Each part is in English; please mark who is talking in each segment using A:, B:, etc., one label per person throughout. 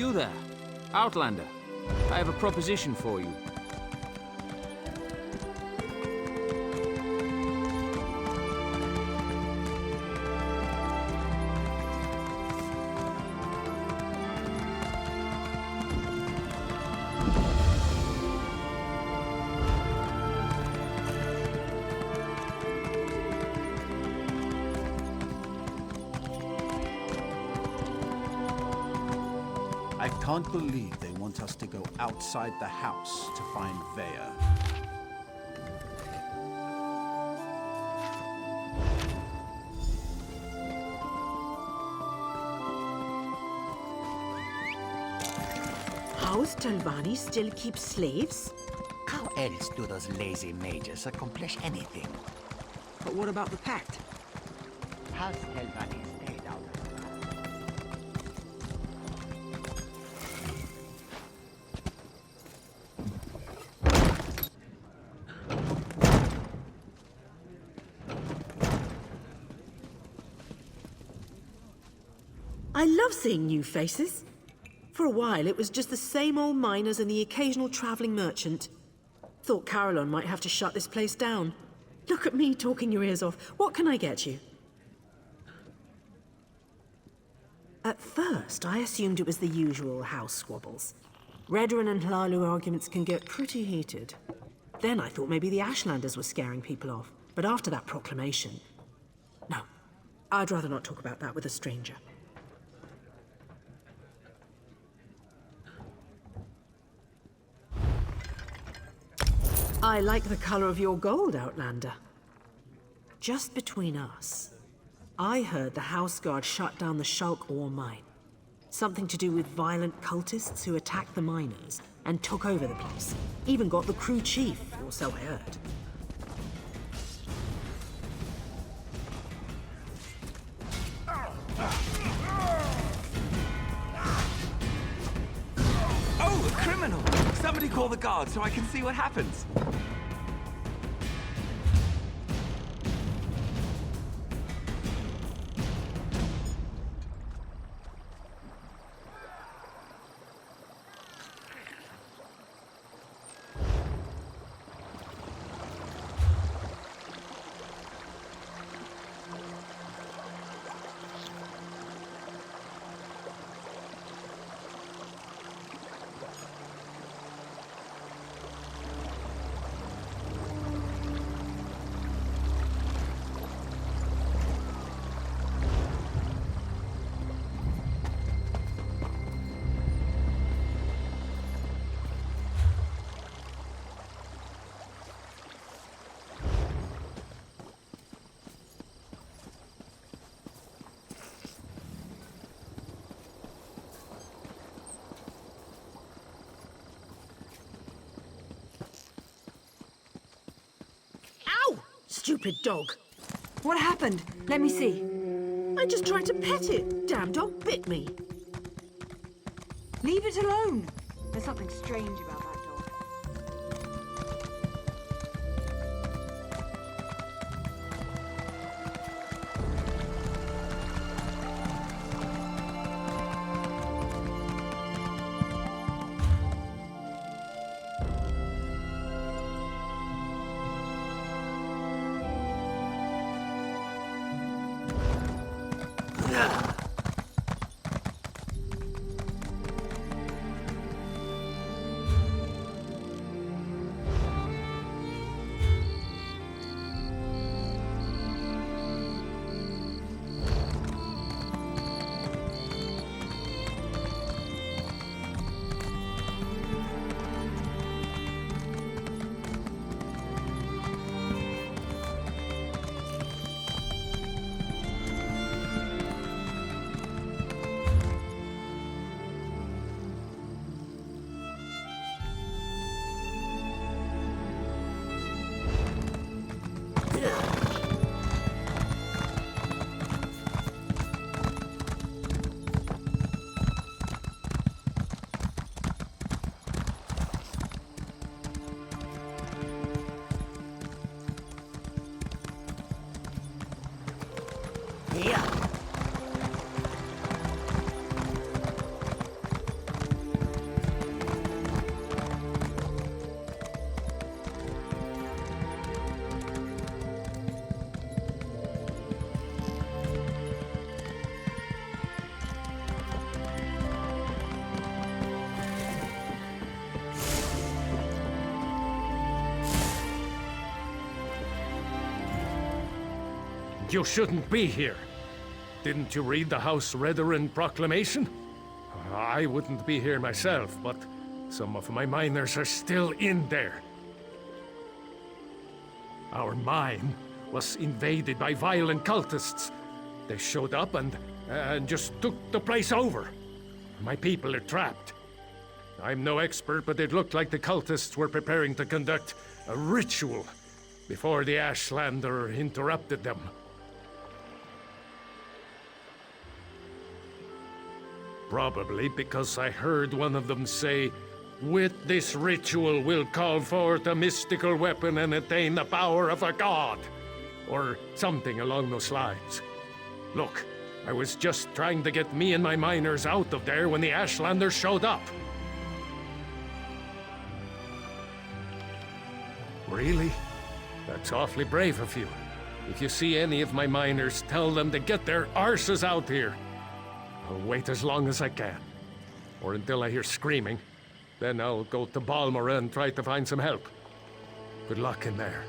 A: You there, Outlander. I have a proposition for you.
B: I can't believe they want us to go outside the house to find Veya.
C: House Telvanni still keeps slaves?
D: How else do those lazy mages accomplish anything?
C: But what about the pact?
D: House Telvanni stayed out of the
C: I love seeing new faces. For a while, it was just the same old miners and the occasional traveling merchant. Thought Carolon might have to shut this place down. Look at me talking your ears off. What can I get you? At first, I assumed it was the usual house squabbles. Redoran and Hlalu arguments can get pretty heated. Then I thought maybe the Ashlanders were scaring people off. But after that proclamation... No, I'd rather not talk about that with a stranger. I like the color of your gold, Outlander. Just between us, I heard the House Guard shut down the Shulk ore mine. Something to do with violent cultists who attacked the miners and took over the place. Even got the crew chief, or so I heard.
E: Oh, a criminal! Somebody call the guard so I can see what happens.
C: Stupid dog.
F: What happened? Let me see.
C: I just tried to pet it. Damn dog bit me.
F: Leave it alone. There's something strange about that dog.
G: said you shouldn't be here. Didn't you read the House Redarin proclamation? I wouldn't be here myself, but some of my miners are still in there. Our mine was invaded by violent cultists. They showed up and just took the place over. My people are trapped. I'm no expert, but it looked like the cultists were preparing to conduct a ritual before the Ashlander interrupted them. Probably because I heard one of them say, "With this ritual we'll call forth a mystical weapon and attain the power of a god," or something along those lines. Look, I was just trying to get me and my miners out of there when the Ashlanders showed up. Really? That's awfully brave of you. If you see any of my miners, tell them to get their arses out here. I'll wait as long as I can. Or until I hear screaming. Then I'll go to Balmora and try to find some help. Good luck in there.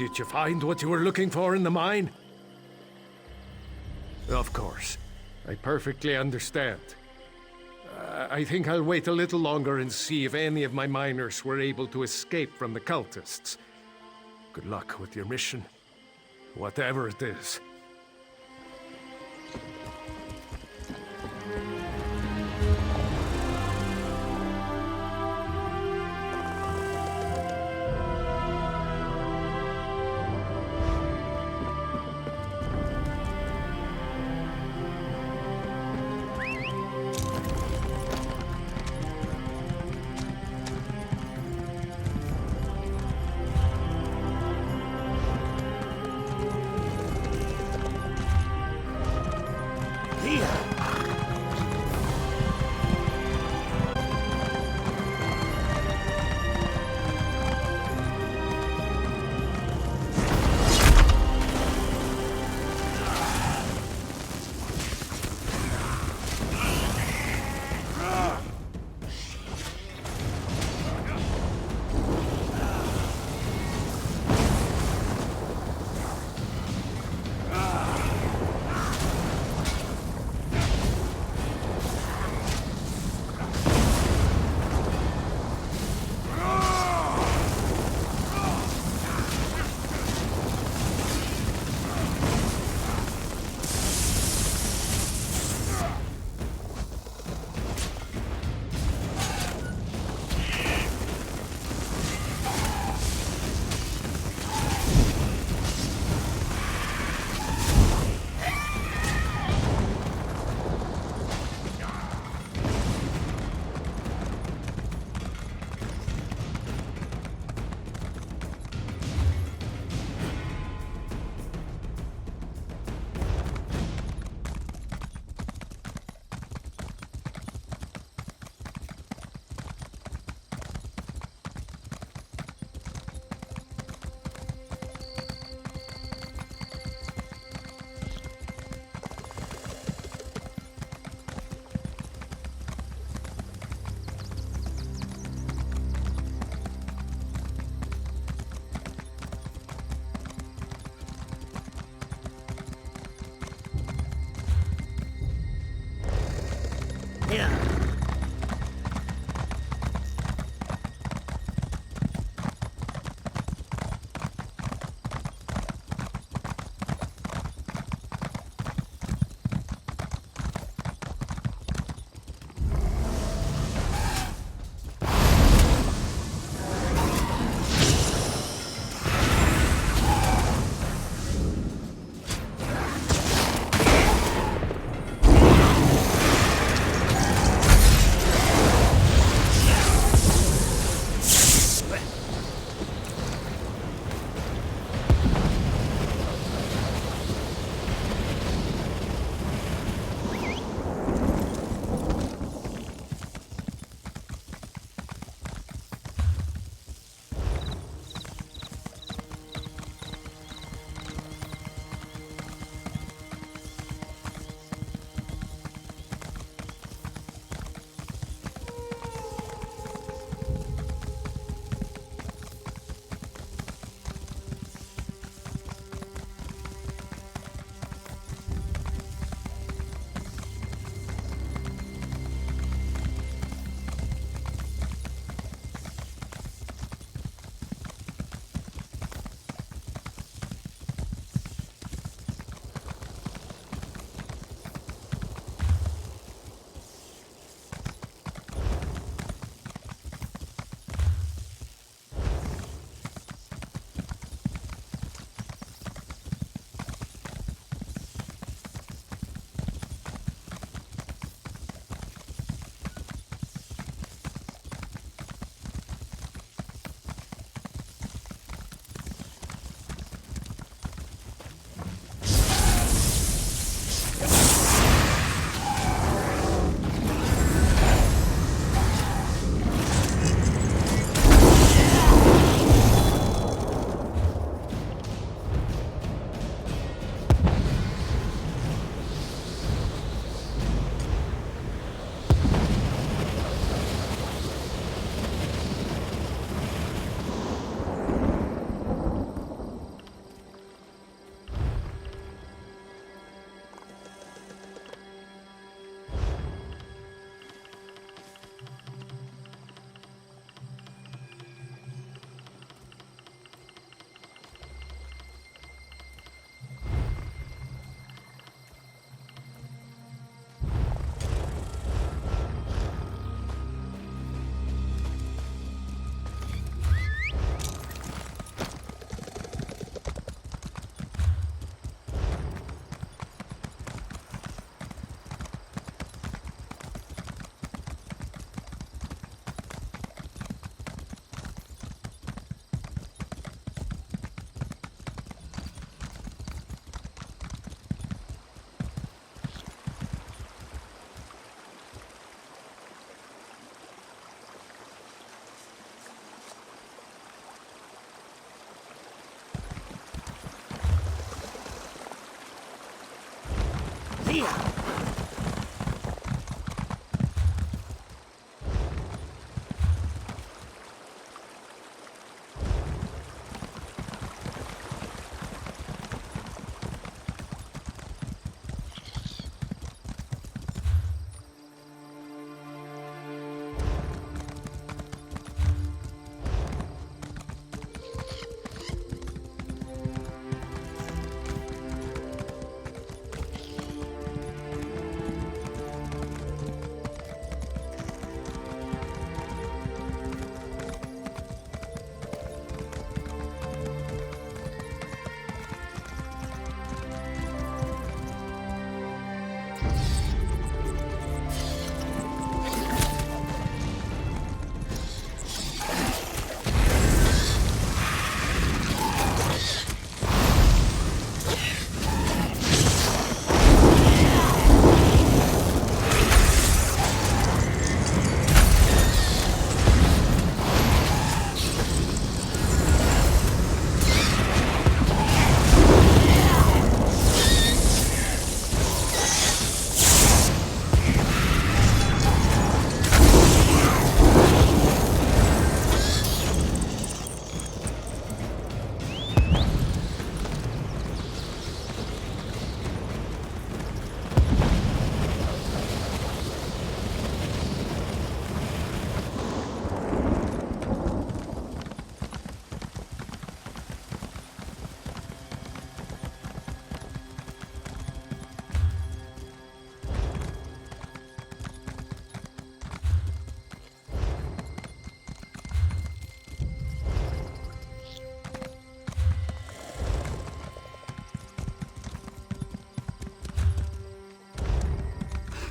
G: Did you find what you were looking for in the mine? Of course. I perfectly understand. I think I'll wait a little longer and see if any of my miners were able to escape from the cultists. Good luck with your mission, whatever it is.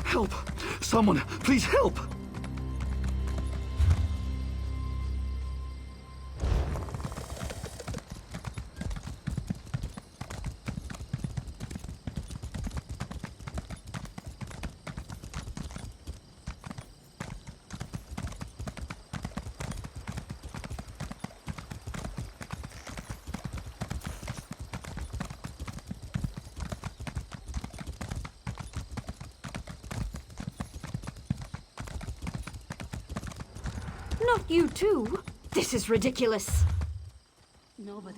H: Help! Someone, please help!
F: Not you too. This is ridiculous.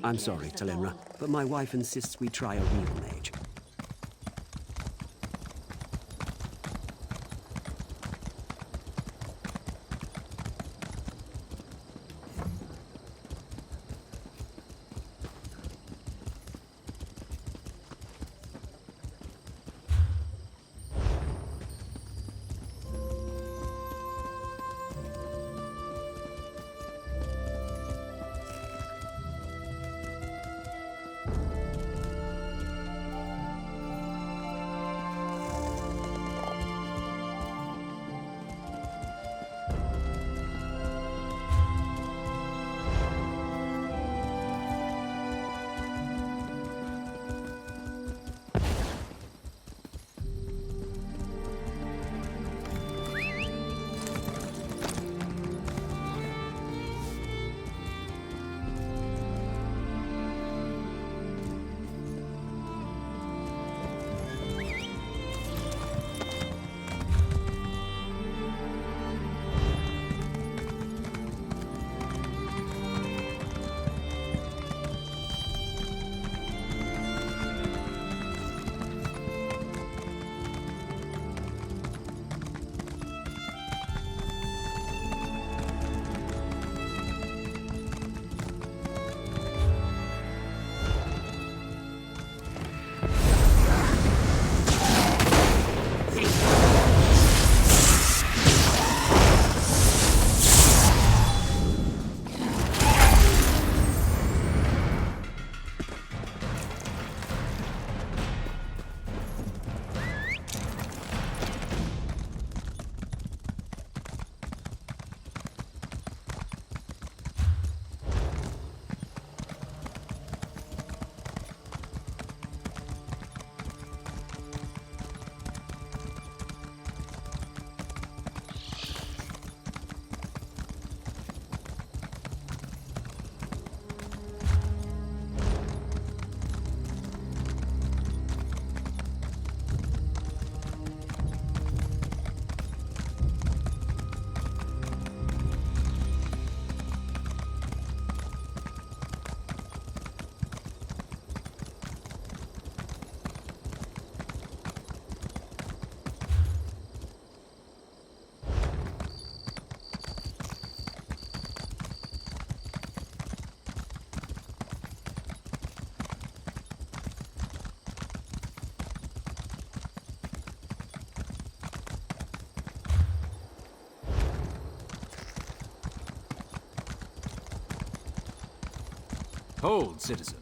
I: I'm sorry, Talenra, but my wife insists we try a real mage.
A: Hold, citizen.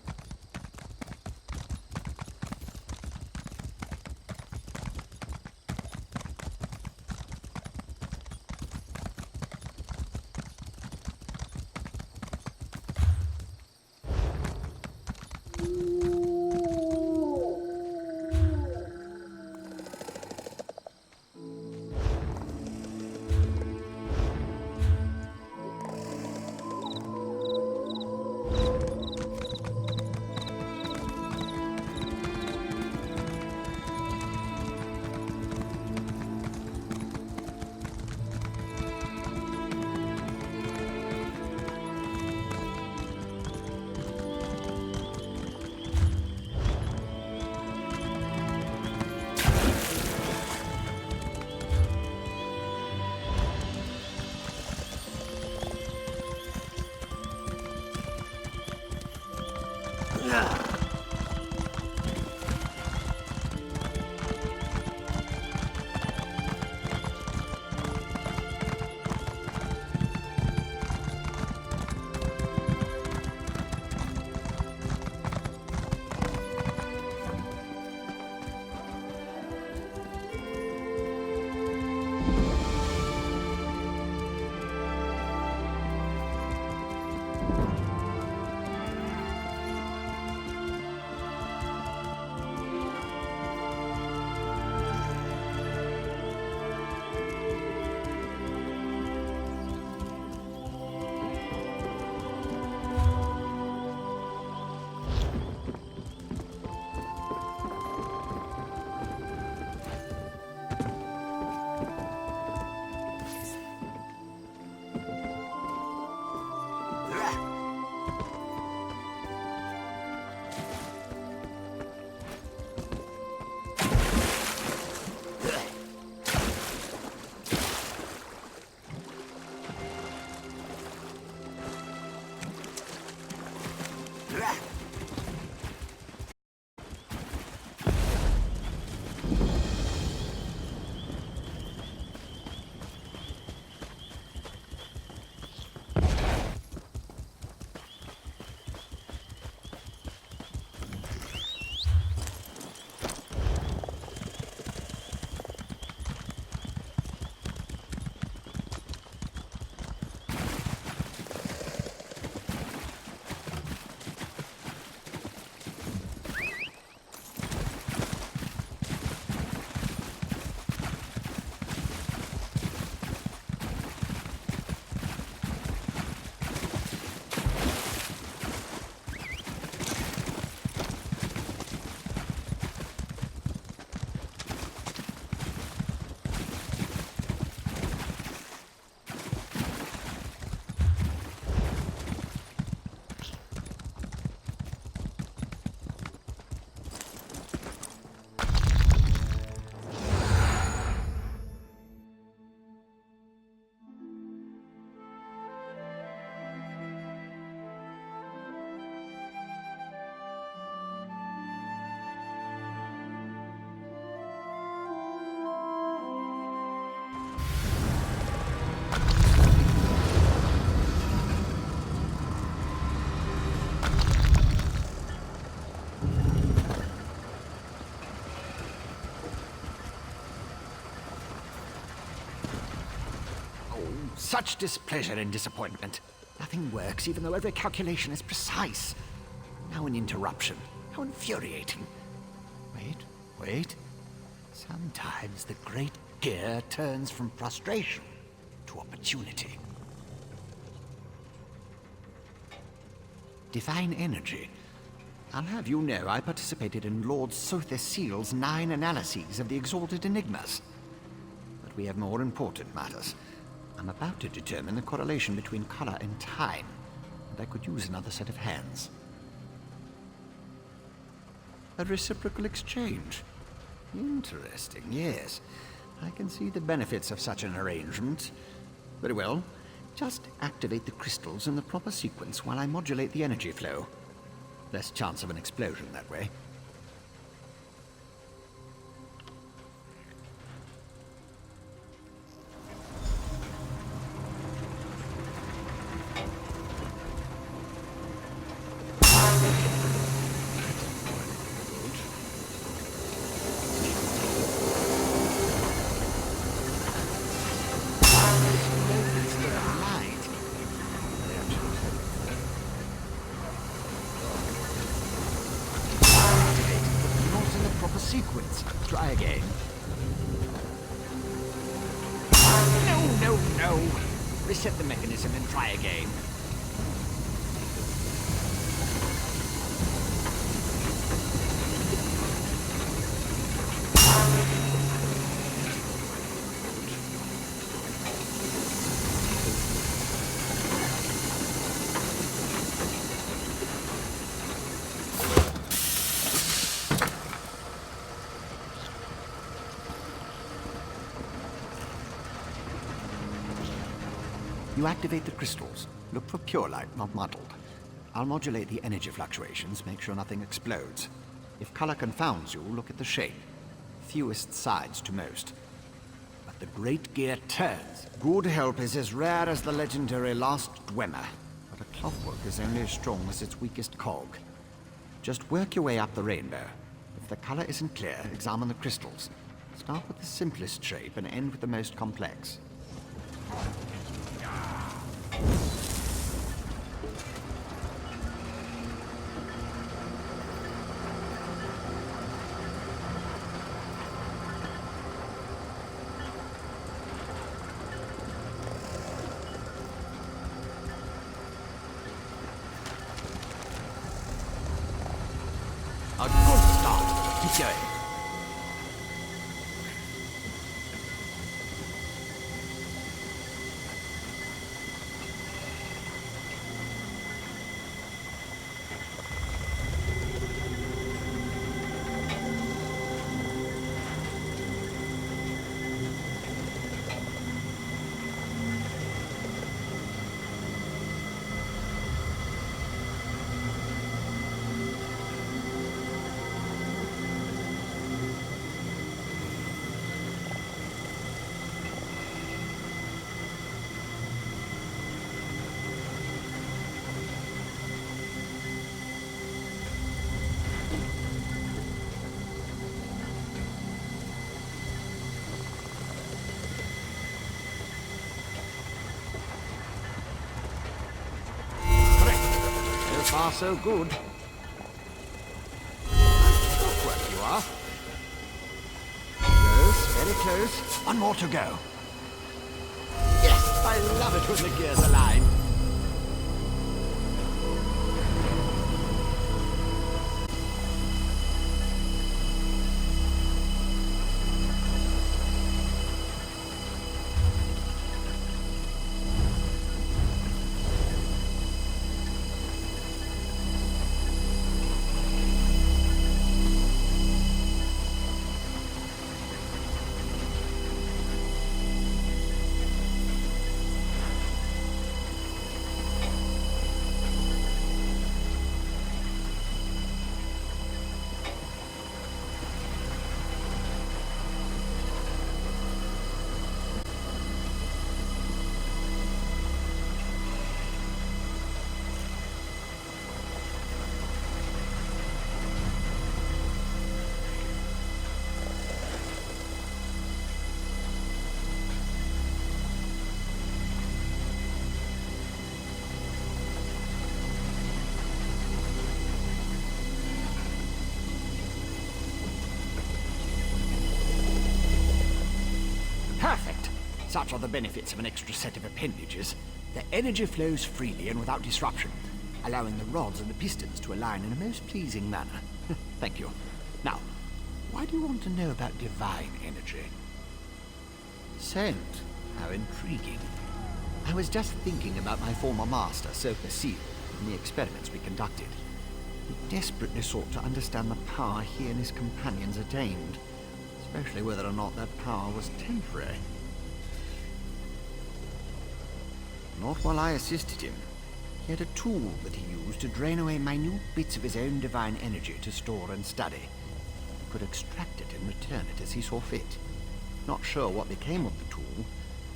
D: Oh, such displeasure and disappointment. Nothing works, even though every calculation is precise. Now an interruption. How infuriating. Wait. Sometimes the great gear turns from frustration to opportunity. Divine energy. I'll have you know I participated in Lord Sother Seal's 9 analyses of the Exalted Enigmas. But we have more important matters. I'm about to determine the correlation between color and time, and I could use another set of hands. A reciprocal exchange. Interesting, yes. I can see the benefits of such an arrangement. Very well. Just activate the crystals in the proper sequence while I modulate the energy flow. Less chance of an explosion that way. Sequence. Try again. No. Reset the mechanism and try again. You activate the crystals. Look for pure light, not muddled. I'll modulate the energy fluctuations, make sure nothing explodes. If color confounds you, look at the shape. Fewest sides to most. But the great gear turns. Good help is as rare as the legendary Last Dwemer. But a clockwork is only as strong as its weakest cog. Just work your way up the rainbow. If the color isn't clear, examine the crystals. Start with the simplest shape and end with the most complex. A good start. Keep going. Far so good. Clockwork you are. Close, very close. One more to go. Yes, I love it when the gears align. Such are the benefits of an extra set of appendages. The energy flows freely and without disruption, allowing the rods and the pistons to align in a most pleasing manner. Thank you. Now, why do you want to know about divine energy? Scent. How intriguing. I was just thinking about my former master, Soka Seal, and the experiments we conducted. He desperately sought to understand the power he and his companions attained, especially whether or not that power was temporary. Not while I assisted him. He had a tool that he used to drain away minute bits of his own divine energy to store and study. He could extract it and return it as he saw fit. Not sure what became of the tool,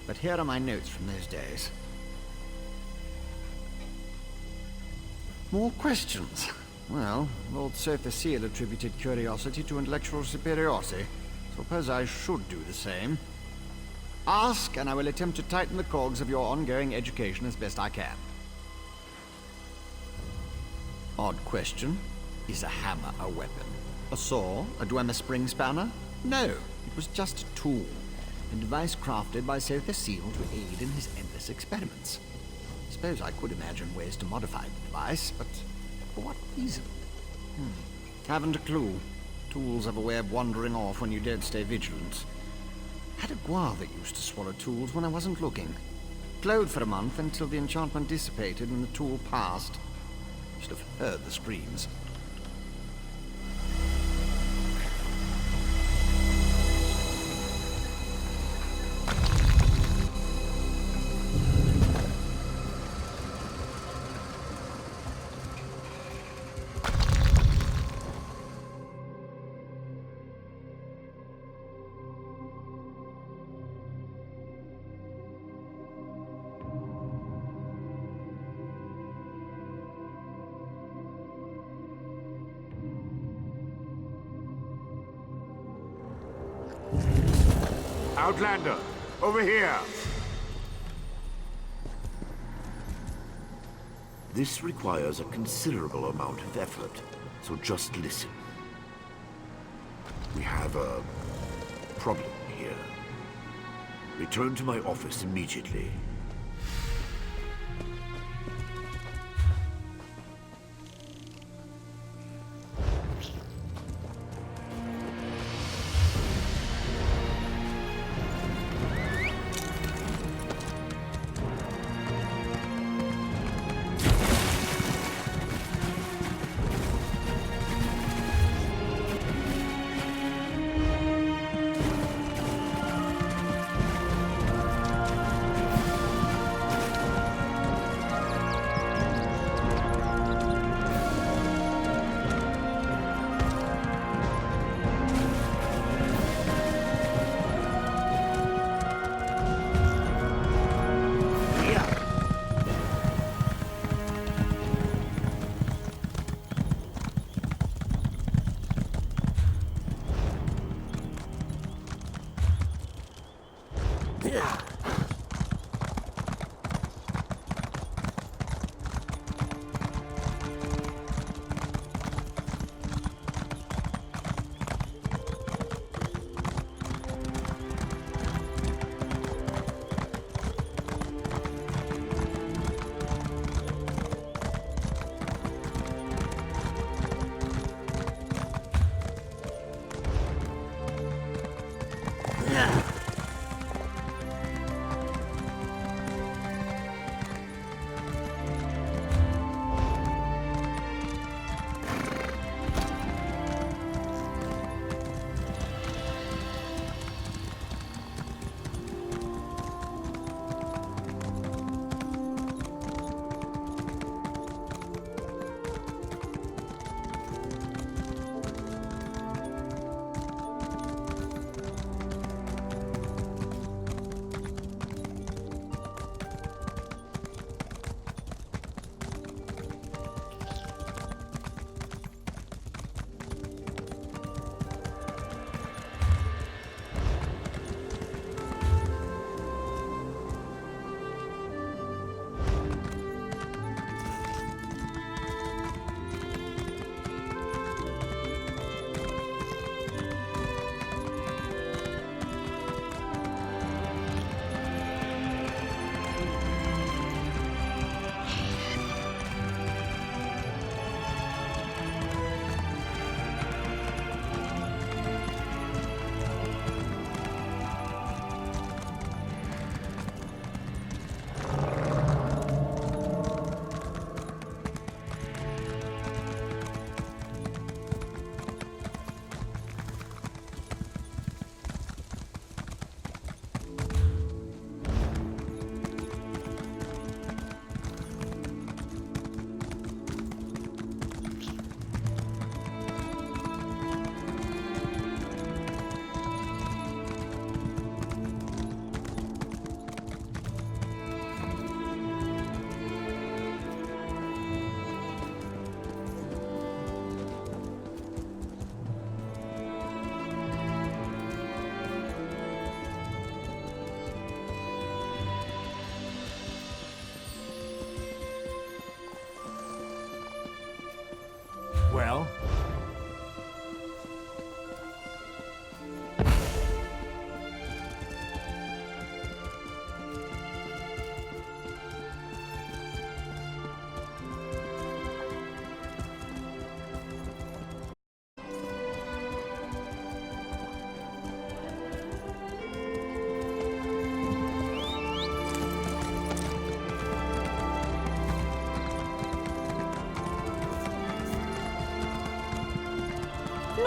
D: but here are my notes from those days. More questions? Well, Lord Sofa Seal attributed curiosity to intellectual superiority. Suppose I should do the same. Ask, and I will attempt to tighten the cogs of your ongoing education as best I can. Odd question. Is a hammer a weapon? A saw? A Dwemer spring spanner? No, it was just a tool. A device crafted by Sofa Seal to aid in his endless experiments. I suppose I could imagine ways to modify the device, but for what reason? Haven't a clue. Tools have a way of wandering off when you don't stay vigilant. Had a guar that used to swallow tools when I wasn't looking. Glowed for a month until the enchantment dissipated and the tool passed. Should have heard the screams.
J: Outlander, over here! This requires a considerable amount of effort, so just listen. We have a problem here. Return to my office immediately.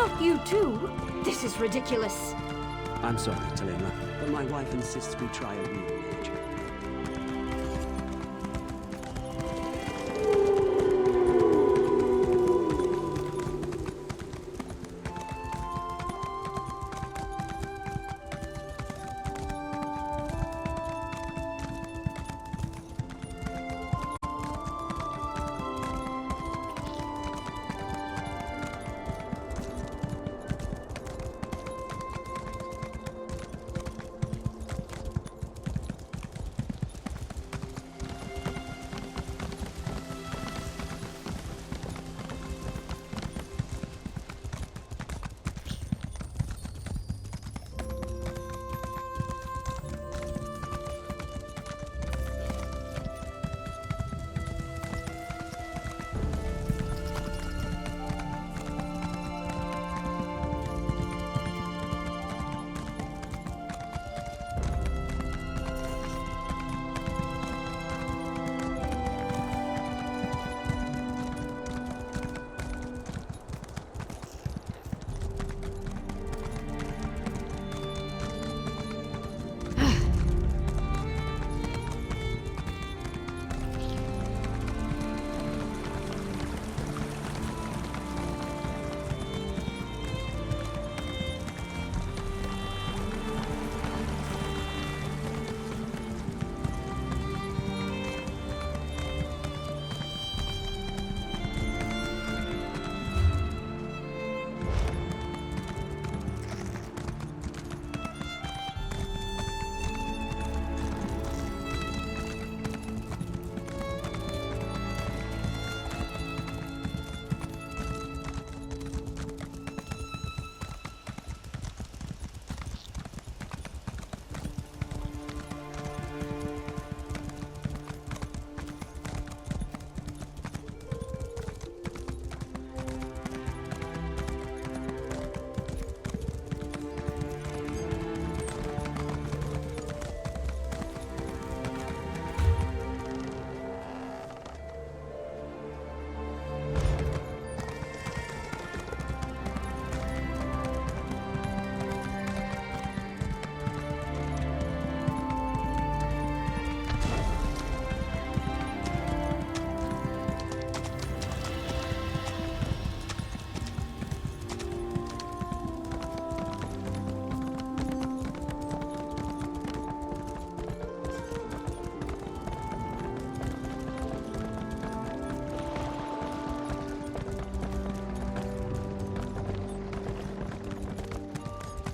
F: Not you too. This is ridiculous.
I: I'm sorry, Talimra, but my wife insists we try a real mage.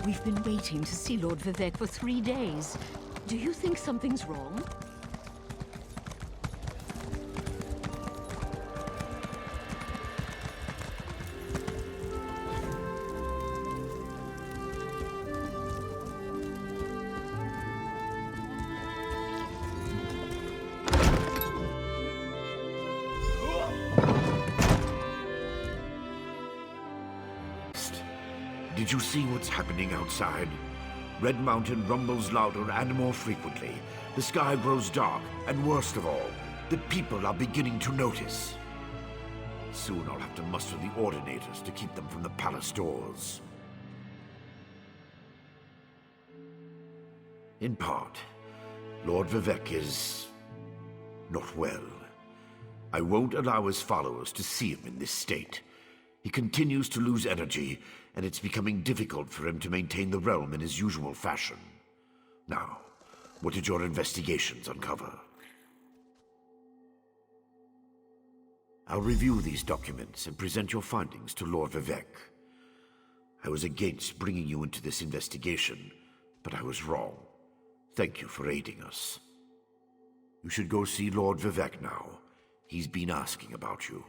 K: We've been waiting to see Lord Vivec for 3 days. Do you think something's wrong?
J: Did you see what's happening outside? Red Mountain rumbles louder and more frequently. The sky grows dark, and worst of all, the people are beginning to notice. Soon I'll have to muster the Ordinators to keep them from the palace doors. In part, Lord Vivec is not well. I won't allow his followers to see him in this state. He continues to lose energy, and it's becoming difficult for him to maintain the realm in his usual fashion. Now, what did your investigations uncover? I'll review these documents and present your findings to Lord Vivec. I was against bringing you into this investigation, but I was wrong. Thank you for aiding us. You should go see Lord Vivec now. He's been asking about you.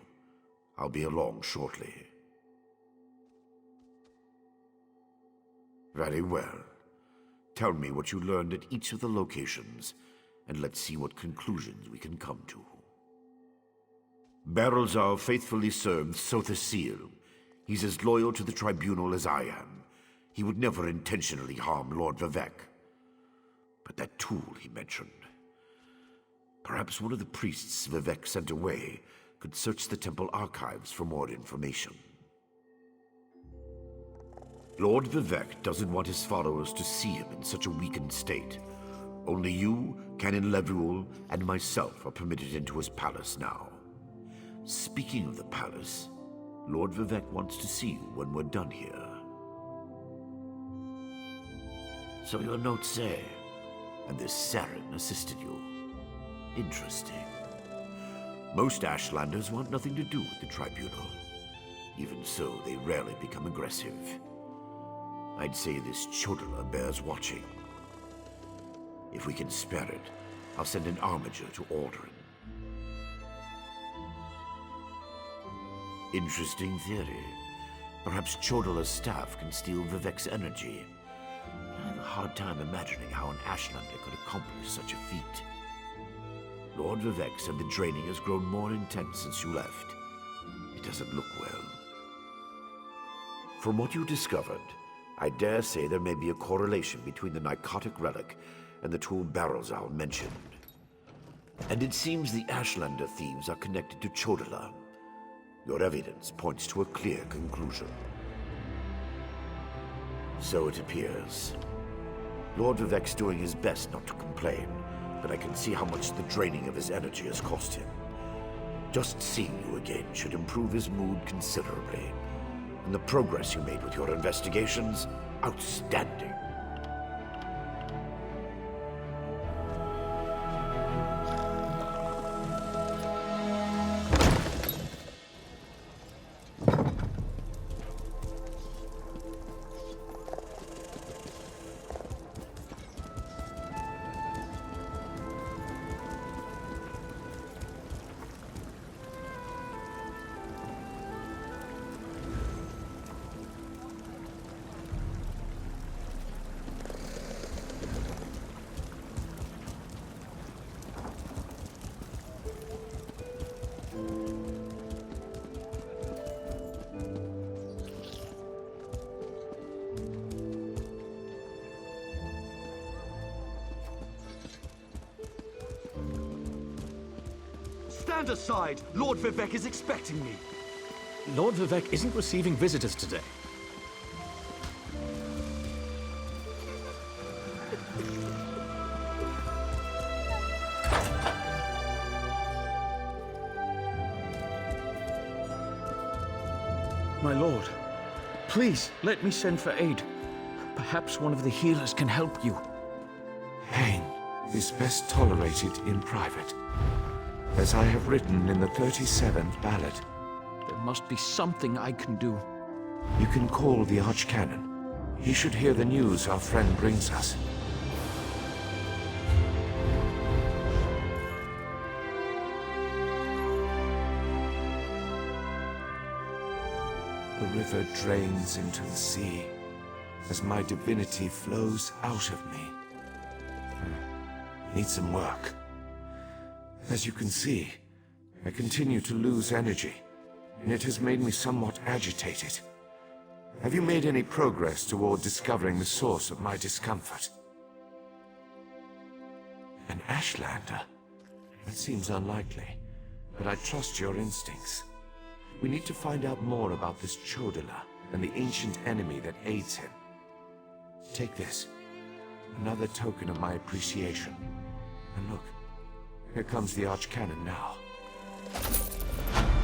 J: I'll be along shortly. Very well. Tell me what you learned at each of the locations, and let's see what conclusions we can come to. Barrelzar faithfully served Sotha Sil. He's as loyal to the Tribunal as I am. He would never intentionally harm Lord Vivec. But that tool he mentioned... Perhaps one of the priests Vivec sent away could search the temple archives for more information. Lord Vivec doesn't want his followers to see him in such a weakened state. Only you, Canon Levuel, and myself are permitted into his palace now. Speaking of the palace, Lord Vivec wants to see you when we're done here. So your notes say, and this Saren assisted you. Interesting. Most Ashlanders want nothing to do with the Tribunal. Even so, they rarely become aggressive. I'd say this Chodala bears watching. If we can spare it, I'll send an armiger to Alderaan. Interesting theory. Perhaps Chodala's staff can steal Vivec's energy. I have a hard time imagining how an Ashlander could accomplish such a feat. Lord Vivec said the draining has grown more intense since you left. It doesn't look well. From what you discovered, I dare say there may be a correlation between the Nicotic relic and the tool Barrowsal mentioned. And it seems the Ashlander thieves are connected to Chodala. Your evidence points to a clear conclusion. So it appears. Lord Vivec's doing his best not to complain, but I can see how much the draining of his energy has cost him. Just seeing you again should improve his mood considerably. And the progress you made with your investigations, outstanding.
H: Stand aside! Lord Vivec is expecting me.
A: Lord Vivec isn't receiving visitors today. My lord, please let me send for aid. Perhaps one of the healers can help you.
L: Pain is best tolerated in private, as I have written in the 37th ballad.
A: There must be something I can do.
L: You can call the Archcanon. He should hear the news our friend brings us. The river drains into the sea as my divinity flows out of me. Need some work. As you can see, I continue to lose energy, and it has made me somewhat agitated. Have you made any progress toward discovering the source of my discomfort? An Ashlander? That seems unlikely, but I trust your instincts. We need to find out more about this Chodala and the ancient enemy that aids him. Take this, another token of my appreciation. And look, here comes the Archcanon now.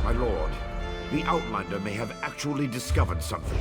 J: My lord, the Outlander may have actually discovered something.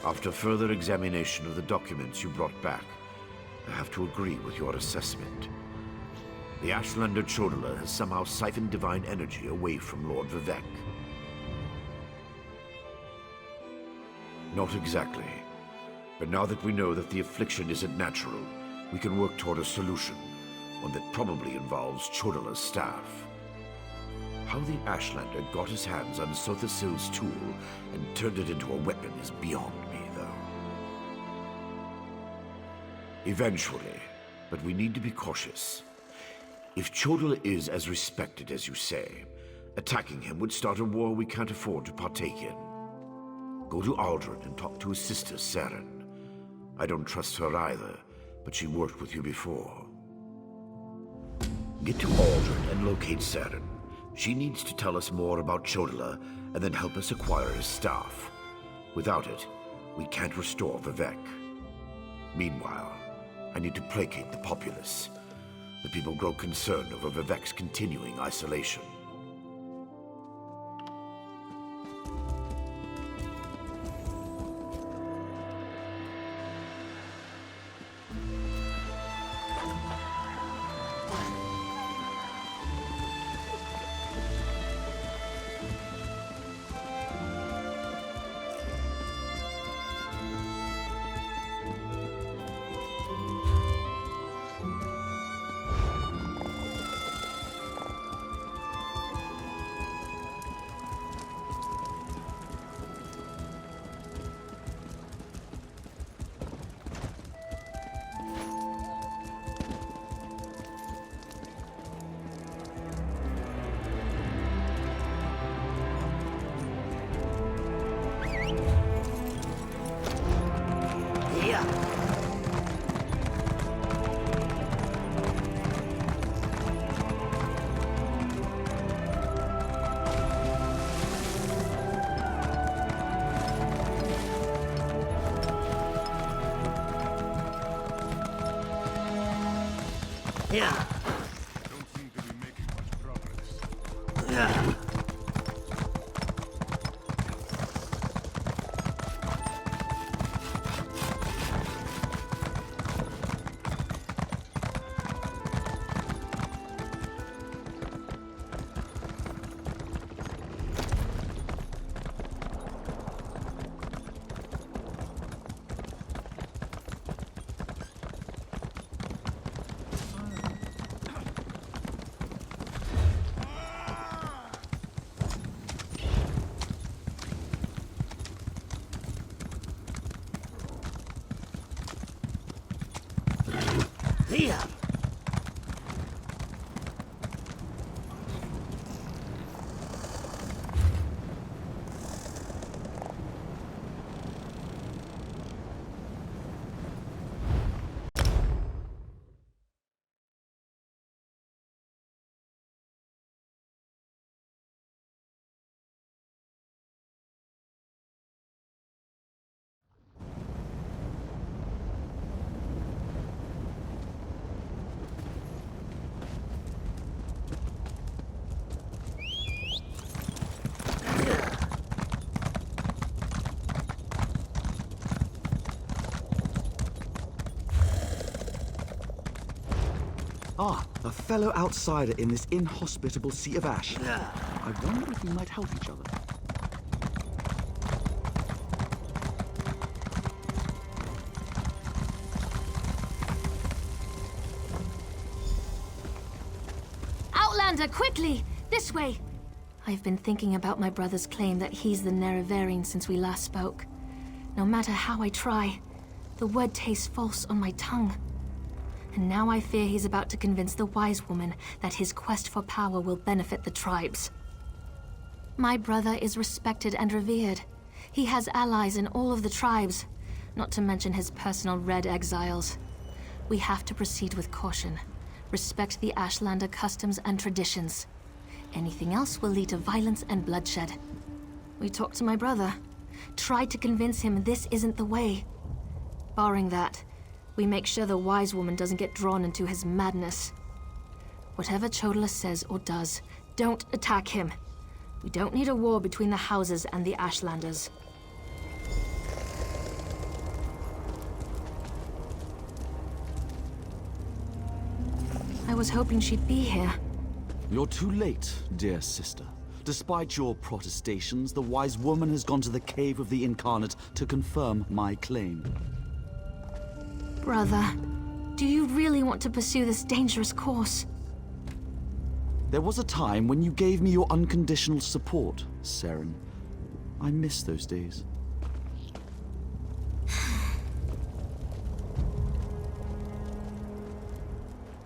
J: After further examination of the documents you brought back, I have to agree with your assessment. The Ashlander Chodala has somehow siphoned divine energy away from Lord Vivec. Not exactly. But now that we know that the affliction isn't natural, we can work toward a solution, one that probably involves Chodala's staff. How the Ashlander got his hands on Sothasil's tool and turned it into a weapon is beyond me, though. Eventually, but we need to be cautious. If Chodala is as respected as you say, attacking him would start a war we can't afford to partake in. Go to Aldrin and talk to his sister, Saren. I don't trust her either, but she worked with you before. Get to Aldrin and locate Saren. She needs to tell us more about Chodala and then help us acquire his staff. Without it, we can't restore Vivec. Meanwhile, I need to placate the populace. The people grow concerned over Vivec's continuing isolation.
M: Yeah.
G: Don't seem to be making much progress.
M: Yeah. Yeah.
H: Ah, a fellow outsider in this inhospitable Sea of Ash. I wonder if we might help each other.
K: Outlander, quickly! This way! I've been thinking about my brother's claim that he's the Nerevarine since we last spoke. No matter how I try, the word tastes false on my tongue. And now I fear he's about to convince the wise woman that his quest for power will benefit the tribes. My brother is respected and revered. He has allies in all of the tribes, not to mention his personal Red Exiles. We have to proceed with caution. Respect the Ashlander customs and traditions. Anything else will lead to violence and bloodshed. We talked to my brother. Tried to convince him this isn't the way. Barring that, we make sure the wise woman doesn't get drawn into his madness. Whatever Chodala says or does, don't attack him. We don't need a war between the houses and the Ashlanders. I was hoping she'd be here.
H: You're too late, dear sister. Despite your protestations, the wise woman has gone to the Cave of the Incarnate to confirm my claim.
K: Brother, do you really want to pursue this dangerous course?
H: There was a time when you gave me your unconditional support, Seren. I miss those days.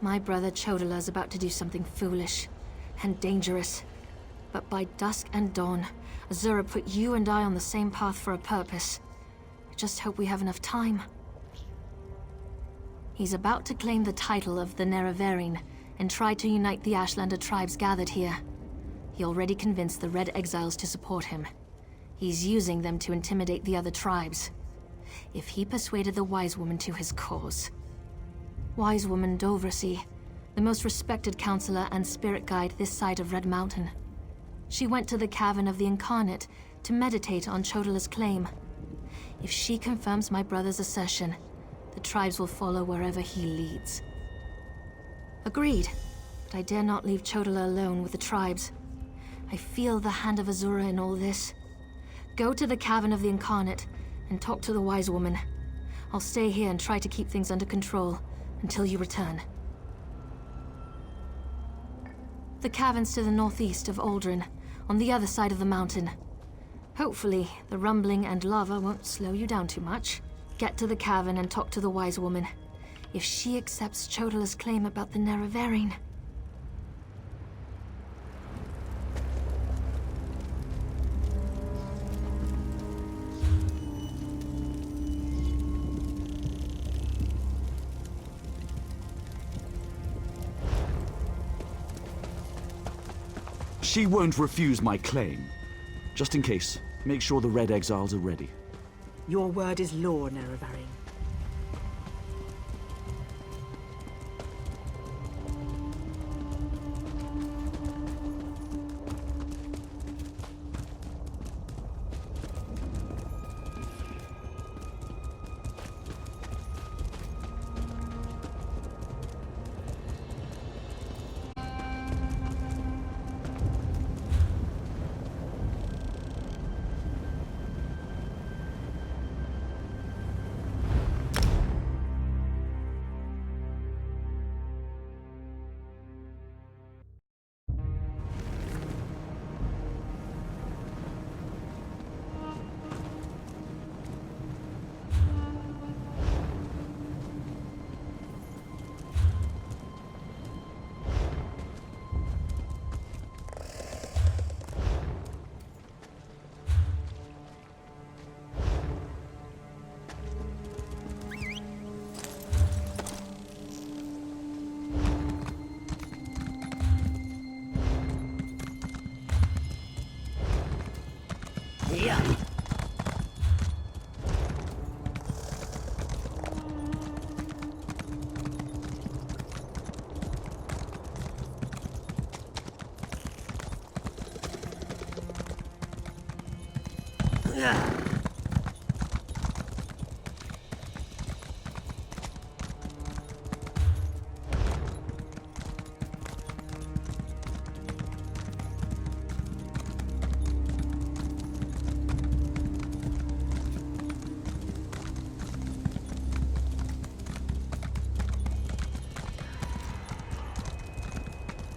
K: My brother Chodala's about to do something foolish and dangerous. But by dusk and dawn, Azura put you and I on the same path for a purpose. I just hope we have enough time. He's about to claim the title of the Nerevarine and try to unite the Ashlander tribes gathered here. He already convinced the Red Exiles to support him. He's using them to intimidate the other tribes. If he persuaded the Wise Woman to his cause. Wise Woman Dovracy, the most respected counselor and spirit guide this side of Red Mountain. She went to the Cavern of the Incarnate to meditate on Chodala's claim. If she confirms my brother's assertion, the tribes will follow wherever he leads. Agreed, but I dare not leave Chodala alone with the tribes. I feel the hand of Azura in all this. Go to the Cavern of the Incarnate and talk to the Wise Woman. I'll stay here and try to keep things under control until you return. The cavern's to the northeast of Aldrin, on the other side of the mountain. Hopefully, the rumbling and lava won't slow you down too much. Get to the cavern and talk to the Wise Woman. If she accepts Chodala's claim about the Nerevarine...
H: She won't refuse my claim. Just in case, make sure the Red Exiles are ready.
C: Your word is law, Nerevarine.
M: Yeah.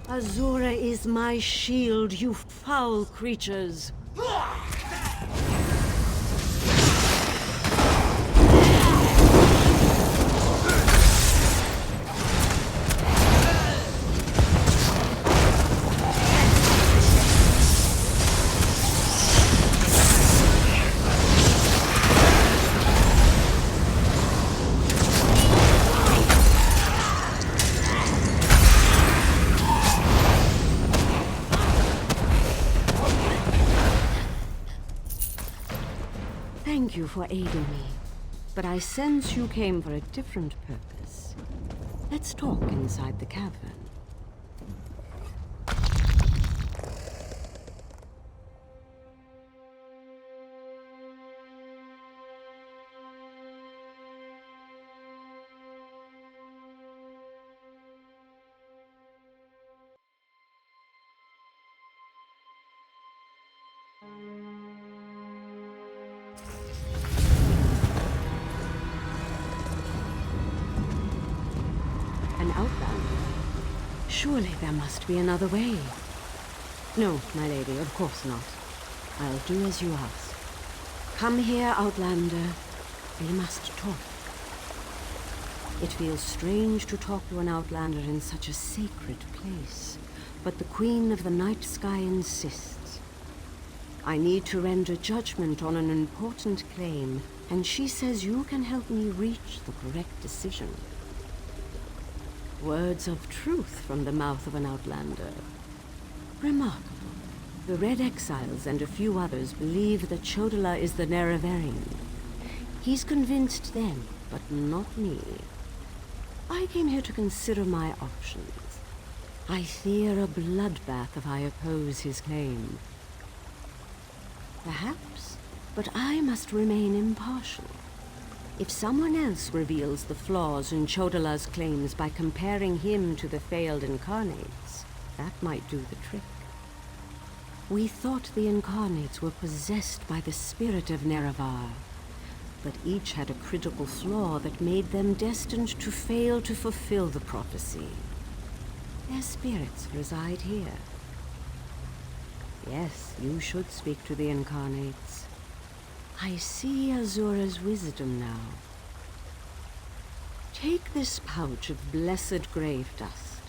N: Azura is my shield, you foul creatures. Thank you for aiding me, but I sense you came for a different purpose. Let's talk inside the cavern. An outlander? Surely there must be another way. No, my lady, of course not. I'll do as you ask. Come here, outlander. We must talk. It feels strange to talk to an outlander in such a sacred place, but the Queen of the Night Sky insists. I need to render judgment on an important claim, and she says you can help me reach the correct decision. Words of truth from the mouth of an outlander. Remarkable. The Red Exiles and a few others believe that Chodala is the Nerevarine. He's convinced them, but not me. I came here to consider my options. I fear a bloodbath if I oppose his claim. Perhaps, but I must remain impartial. If someone else reveals the flaws in Chodala's claims by comparing him to the failed incarnates, that might do the trick. We thought the incarnates were possessed by the spirit of Nerevar, but each had a critical flaw that made them destined to fail to fulfill the prophecy. Their spirits reside here. Yes, you should speak to the incarnates. I see Azura's wisdom now. Take this pouch of blessed grave dust.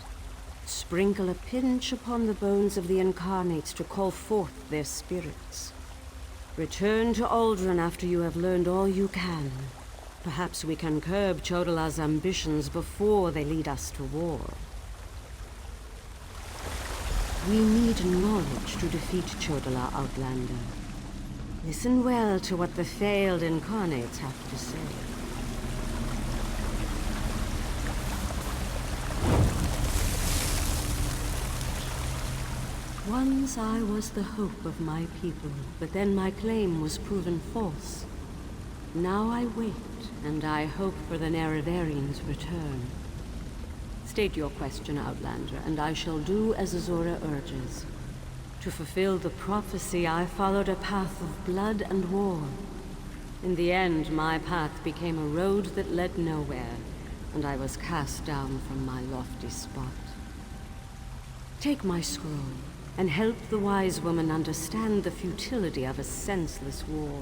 N: Sprinkle a pinch upon the bones of the incarnates to call forth their spirits. Return to Aldrin after you have learned all you can. Perhaps we can curb Chodala's ambitions before they lead us to war. We need knowledge to defeat Chodala, Outlander. Listen well to what the failed incarnates have to say. Once I was the hope of my people, but then my claim was proven false. Now I wait, and I hope for the Nerevarion's return. State your question, Outlander, and I shall do as Azura urges. To fulfill the prophecy, I followed a path of blood and war. In the end, my path became a road that led nowhere, and I was cast down from my lofty spot. Take my scroll, and help the wise woman understand the futility of a senseless war.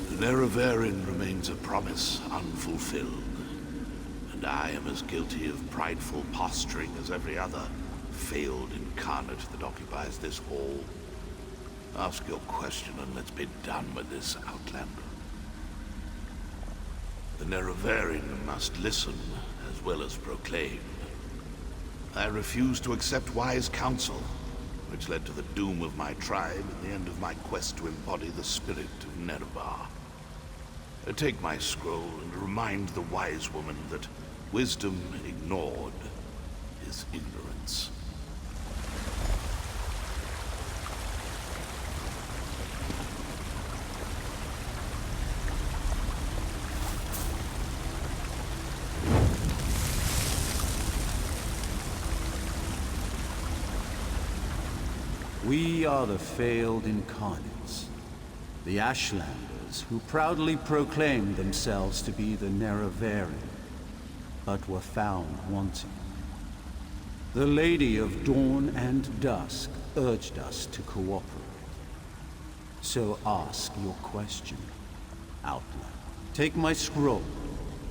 J: The Nerevarine remains a promise unfulfilled, and I am as guilty of prideful posturing as every other failed incarnate that occupies this hall. Ask your question and let's be done with this, Outlander. The Nerevarine must listen as well as proclaim. I refuse to accept wise counsel, which led to the doom of my tribe and the end of my quest to embody the spirit of Nerevar. Take my scroll and remind the wise woman that wisdom ignored is ignorance.
B: We are the failed incarnates, the Ashlanders who proudly proclaimed themselves to be the Nerevarine, but were found wanting. The Lady of Dawn and Dusk urged us to cooperate. So ask your question, Outlander. Take my scroll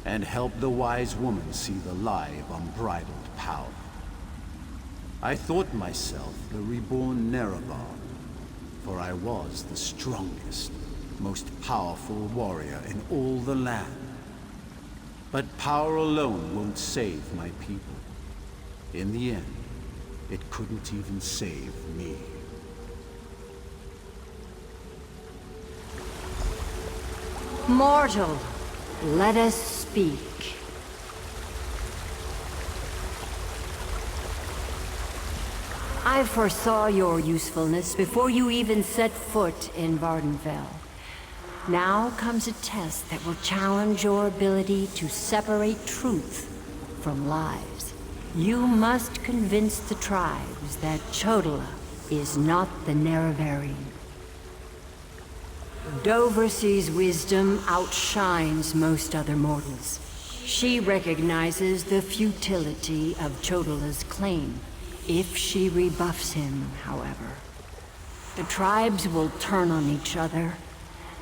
B: and help the wise woman see the lie of unbridled power. I thought myself the reborn Nerevar, for I was the strongest, most powerful warrior in all the land. But power alone won't save my people. In the end, it couldn't even save me.
N: Mortal, let us speak.
M: I foresaw your usefulness before you even set foot in Vardenfell. Now comes a test that will challenge your ability to separate truth from lies. You must convince the tribes that Chodola is not the Nerevarine. Doversee's wisdom outshines most other mortals. She recognizes the futility of Chodola's claim. If she rebuffs him, however, the tribes will turn on each other,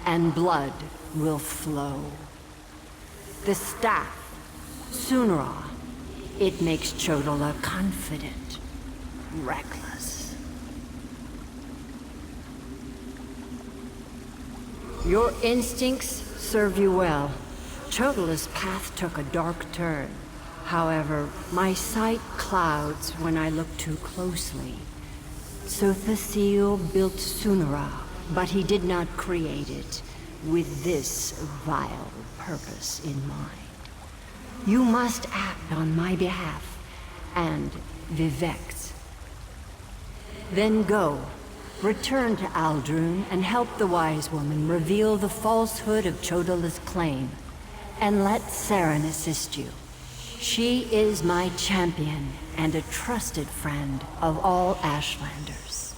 M: and blood will flow. The staff, Sunra, it makes Chodola confident, reckless. Your instincts serve you well. Chodola's path took a dark turn. However, my sight clouds when I look too closely. Sothasil built Sunra, but he did not create it with this vile purpose in mind. You must act on my behalf, and Vivec's. Then go, return to Aldrun, and help the Wise Woman reveal the falsehood of Chodola's claim, and let Saren assist you. She is my champion and a trusted friend of all Ashlanders.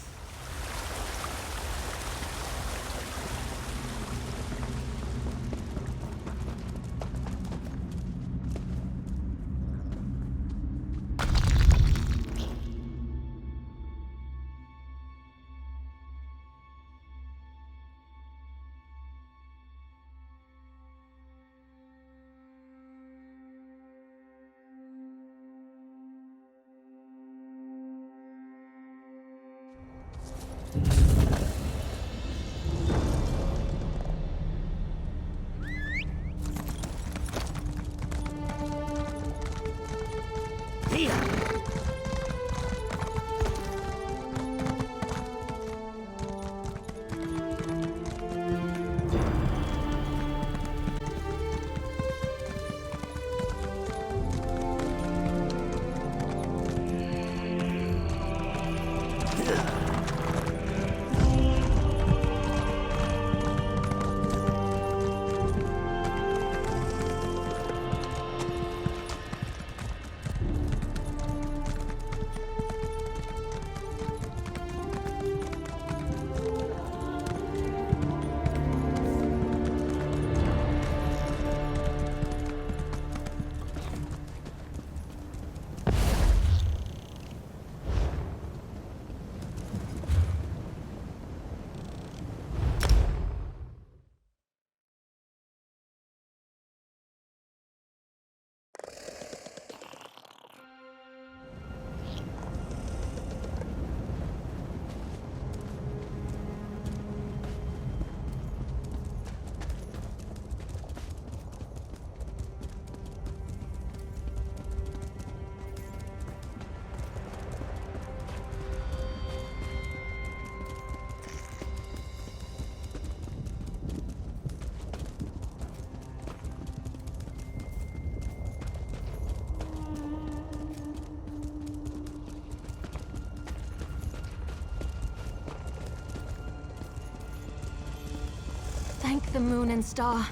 K: Thank the moon and star.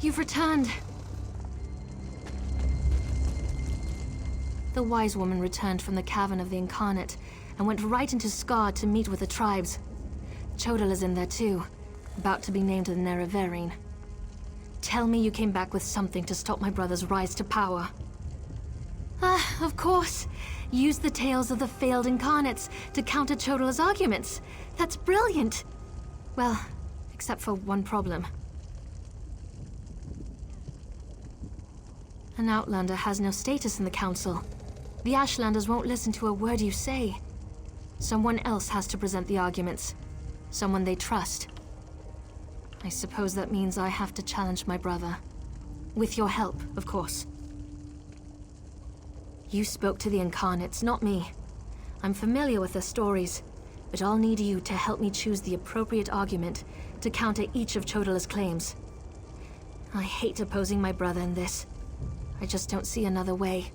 K: You've returned. The Wise Woman returned from the Cavern of the Incarnate and went right into Scar to meet with the tribes. Chodola's in there too, about to be named the Nerevarine. Tell me you came back with something to stop my brother's rise to power. Ah, of course. Use the tales of the failed Incarnates to counter Chodola's arguments. That's brilliant. Well, except for one problem. An Outlander has no status in the Council. The Ashlanders won't listen to a word you say. Someone else has to present the arguments. Someone they trust. I suppose that means I have to challenge my brother. With your help, of course. You spoke to the Incarnates, not me. I'm familiar with their stories, but I'll need you to help me choose the appropriate argument to counter each of Chodola's claims. I hate opposing my brother in this. I just don't see another way.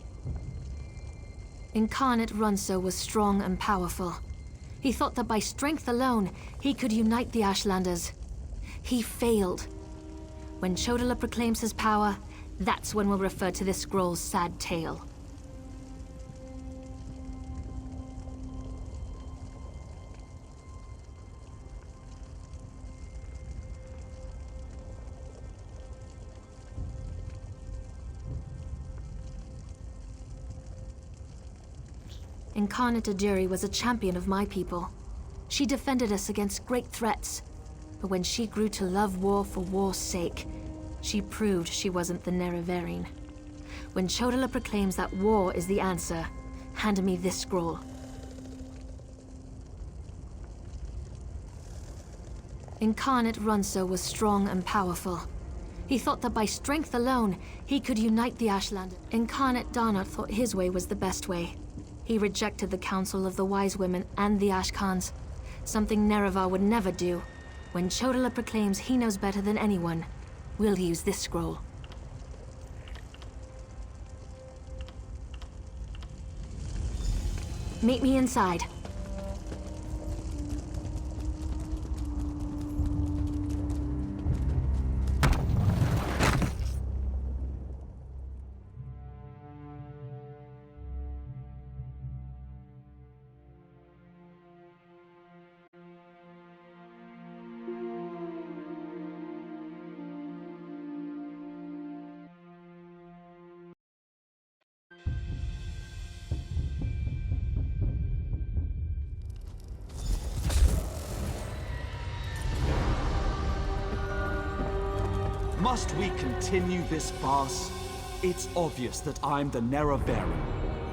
K: Incarnate Runso was strong and powerful. He thought that by strength alone, he could unite the Ashlanders. He failed. When Chodola proclaims his power, that's when we'll refer to this scroll's sad tale. Incarnate Aduri was a champion of my people. She defended us against great threats. But when she grew to love war for war's sake, she proved she wasn't the Nerevarine. When Chodala proclaims that war is the answer, hand me this scroll. Incarnate Runso was strong and powerful. He thought that by strength alone, he could unite the Ashlanders. Incarnate Darnot thought his way was the best way. He rejected the counsel of the Wise Women and the Ashkans, something Nerevar would never do. When Chodala proclaims he knows better than anyone, we'll use this scroll. Meet me inside.
H: Must we continue this farce? It's obvious that I'm the Nerevarine.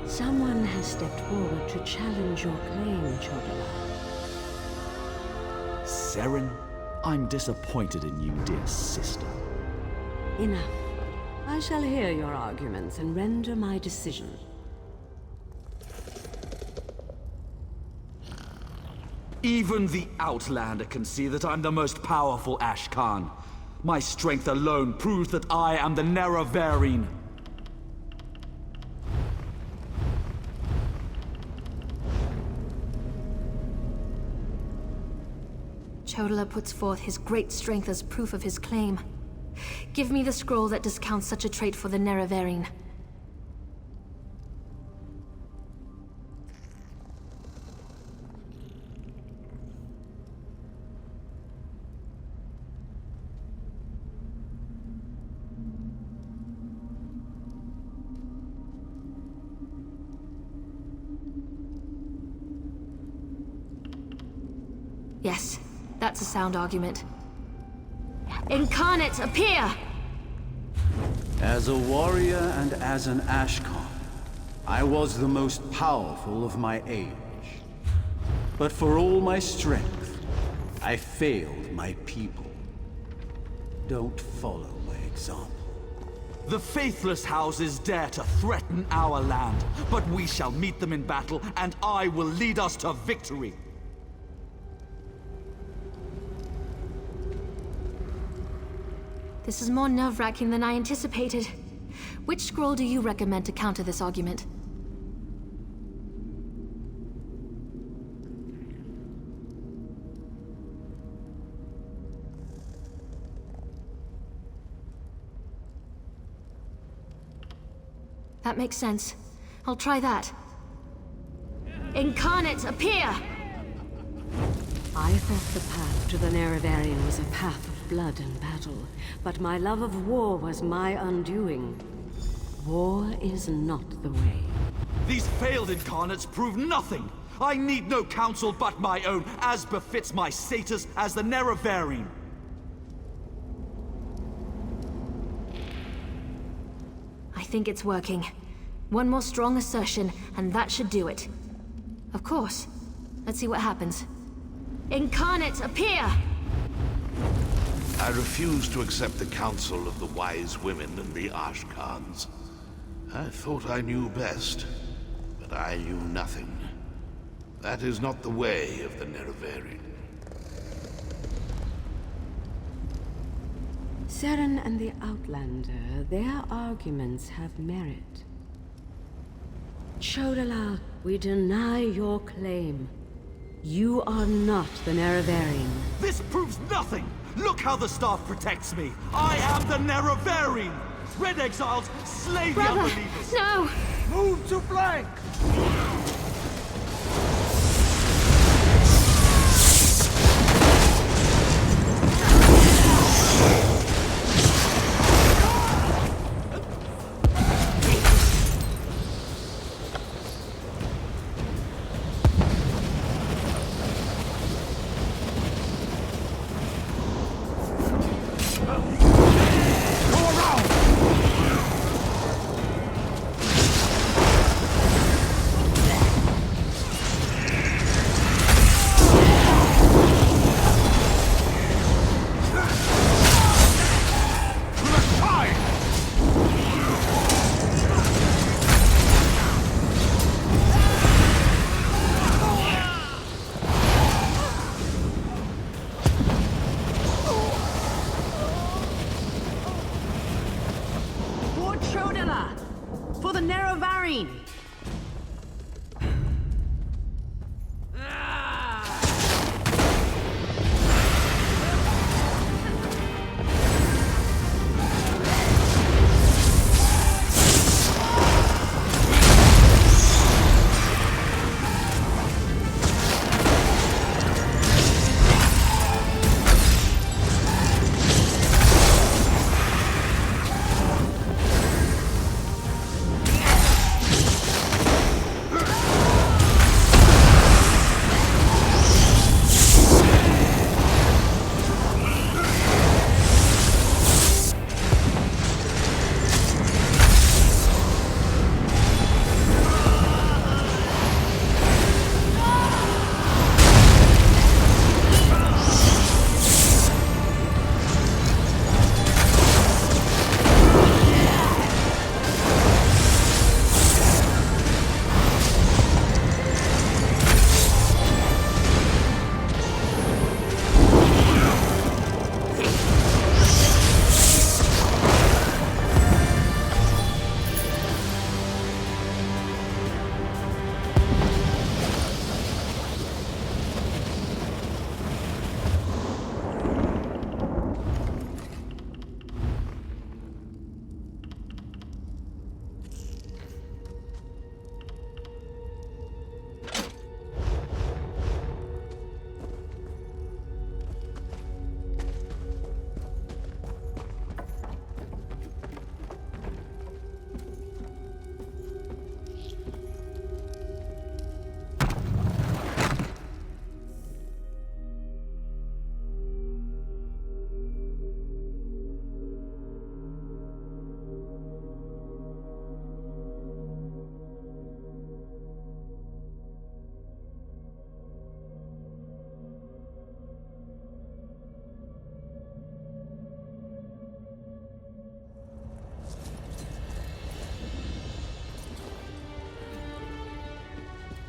N: Someone has stepped forward to challenge your claim, Chodala.
H: Seren, I'm disappointed in you, dear sister.
N: Enough. I shall hear your arguments and render my decision.
H: Even the Outlander can see that I'm the most powerful Ashkan. My strength alone proves that I am the Nerevarine.
K: Chodala puts forth his great strength as proof of his claim. Give me the scroll that discounts such a trait for the Nerevarine. Yes, that's a sound argument. Incarnate, appear!
B: As a warrior and as an Ashkan, I was the most powerful of my age. But for all my strength, I failed my people. Don't follow my example.
H: The faithless houses dare to threaten our land, but we shall meet them in battle, and I will lead us to victory.
K: This is more nerve-wracking than I anticipated. Which scroll do you recommend to counter this argument? That makes sense. I'll try that. Incarnate, appear!
N: I thought the path to the Nerevarine was a path of blood and battle, but my love of war was my undoing. War is not the way.
H: These failed incarnates prove nothing! I need no counsel but my own, as befits my status as the Nerevarine.
K: I think it's working. One more strong assertion, and that should do it. Of course. Let's see what happens. Incarnate, appear!
O: I refuse to accept the counsel of the Wise Women and the Ashkans. I thought I knew best, but I knew nothing. That is not the way of the Nerevarine.
N: Seren and the Outlander, their arguments have merit. Chodala, we deny your claim. You are not the Nerevarine.
H: This proves nothing! Look how the staff protects me! I am the Nerevarine! Red Exiles, slay the unbelievers!
K: No!
E: Move to flank!
M: Queen!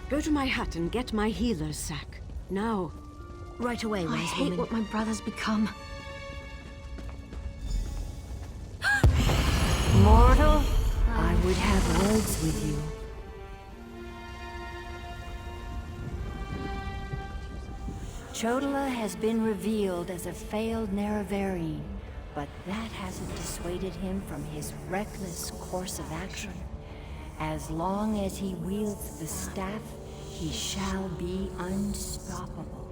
N: Go to my hut and get my healer's sack. Now.
M: Right away,
K: I hate what my brother's become.
M: Mortal, I would have words with you. Chodola has been revealed as a failed Nerevarine, but that hasn't dissuaded him from his reckless course of action. As long as he wields the staff, he shall be unstoppable.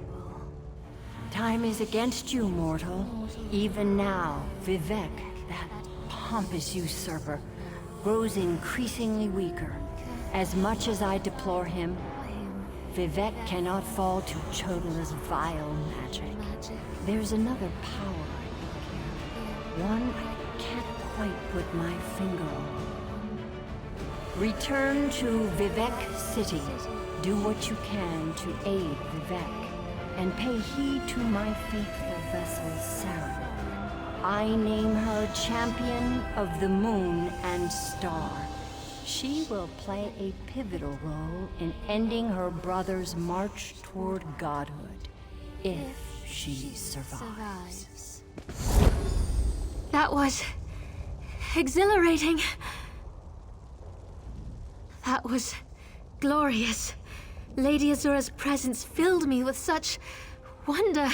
M: Time is against you, mortal. Even now, Vivec, that pompous usurper, grows increasingly weaker. As much as I deplore him, Vivec cannot fall to Chodola's vile magic. There's another power I fear, one I can't quite put my finger on. Return to Vivec City. Do what you can to aid Vivec, and pay heed to my faithful vessel, Sarah. I name her Champion of the Moon and Star. She will play a pivotal role in ending her brother's march toward godhood, if she survives.
K: That was exhilarating. That was glorious. Lady Azura's presence filled me with such wonder.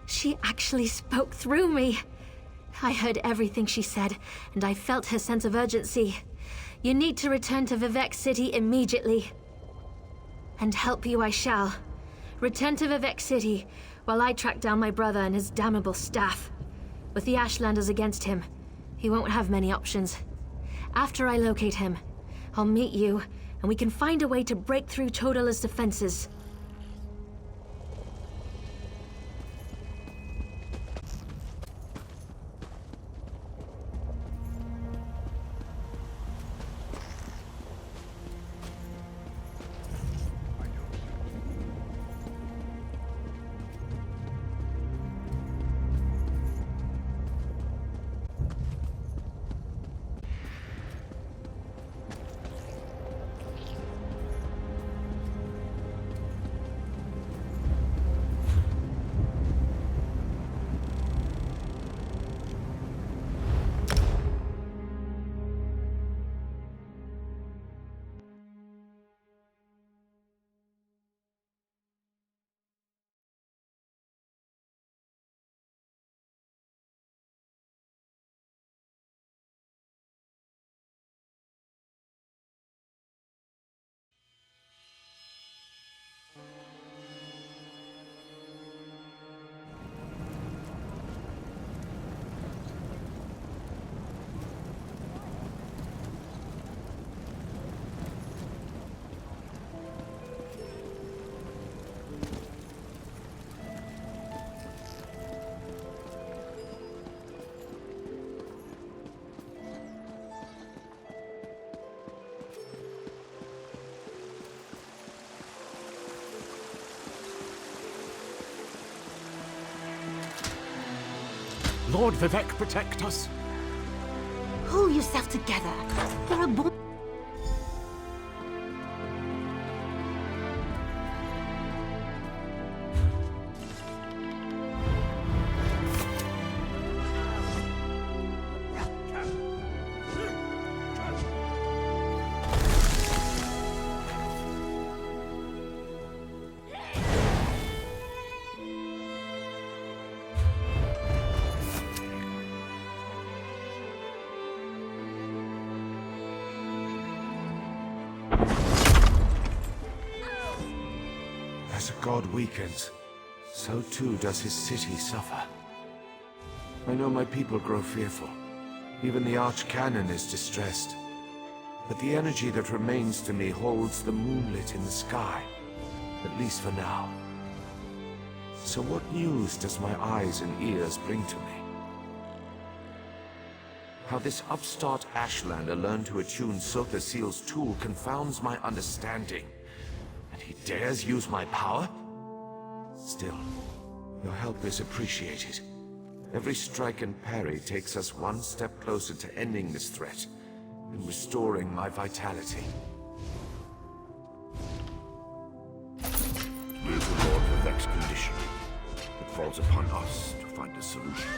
K: She actually spoke through me. I heard everything she said, and I felt her sense of urgency. You need to return to Vivec City immediately. And help you I shall. Return to Vivec City while I track down my brother and his damnable staff. With the Ashlanders against him, he won't have many options. After I locate him, I'll meet you, and we can find a way to break through Chodola's defenses.
P: Lord Vivek protect us.
K: Pull yourself together. You're a boy.
L: As a god weakens, so too does his city suffer. I know my people grow fearful. Even the Archcanon is distressed. But the energy that remains to me holds the moonlit in the sky, at least for now. So what news does my eyes and ears bring to me? How this upstart Ashlander learned to attune Sotha Seal's tool confounds my understanding. And he dares use my power? Still, your help is appreciated. Every strike and parry takes us one step closer to ending this threat and restoring my vitality.
J: It is the Lord Vivek's condition. It falls upon us to find a solution.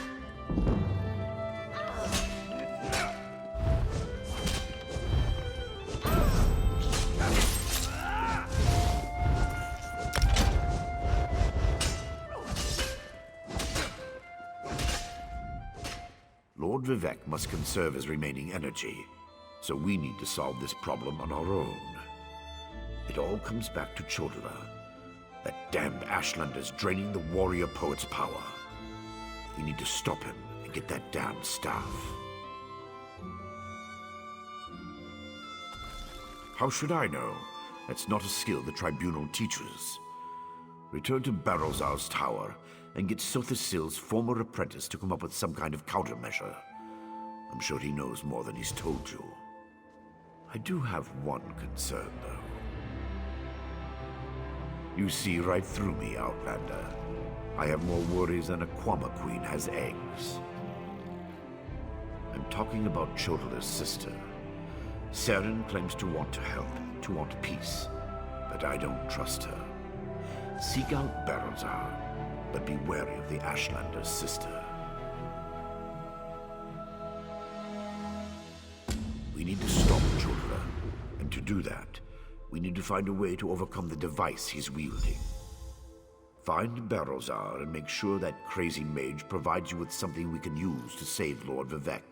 J: Lord Vivek must conserve his remaining energy, so we need to solve this problem on our own. It all comes back to Chodala. That damned Ashlander's draining the warrior poet's power. We need to stop him and get that damned staff. How should I know? That's not a skill the Tribunal teaches. Return to Barrowzar's tower and get Sotha Seal's former apprentice to come up with some kind of countermeasure. I'm sure he knows more than he's told you. I do have one concern, though. You see right through me, Outlander. I have more worries than a Kwama Queen has eggs. I'm talking about Chodala's sister. Seren claims to want to help, to want peace, but I don't trust her. Seek out Barrowzar, but be wary of the Ashlander's sister. We need to stop Chodala, and to do that, we need to find a way to overcome the device he's wielding. Find Barrowzar and make sure that crazy mage provides you with something we can use to save Lord Vivek.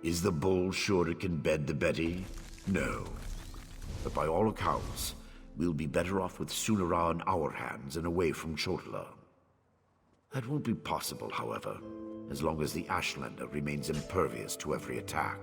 J: Is the bull sure it can bed the Betty? No. But by all accounts, we'll be better off with Sunara in our hands and away from Chodala. That won't be possible, however, as long as the Ashlander remains impervious to every attack.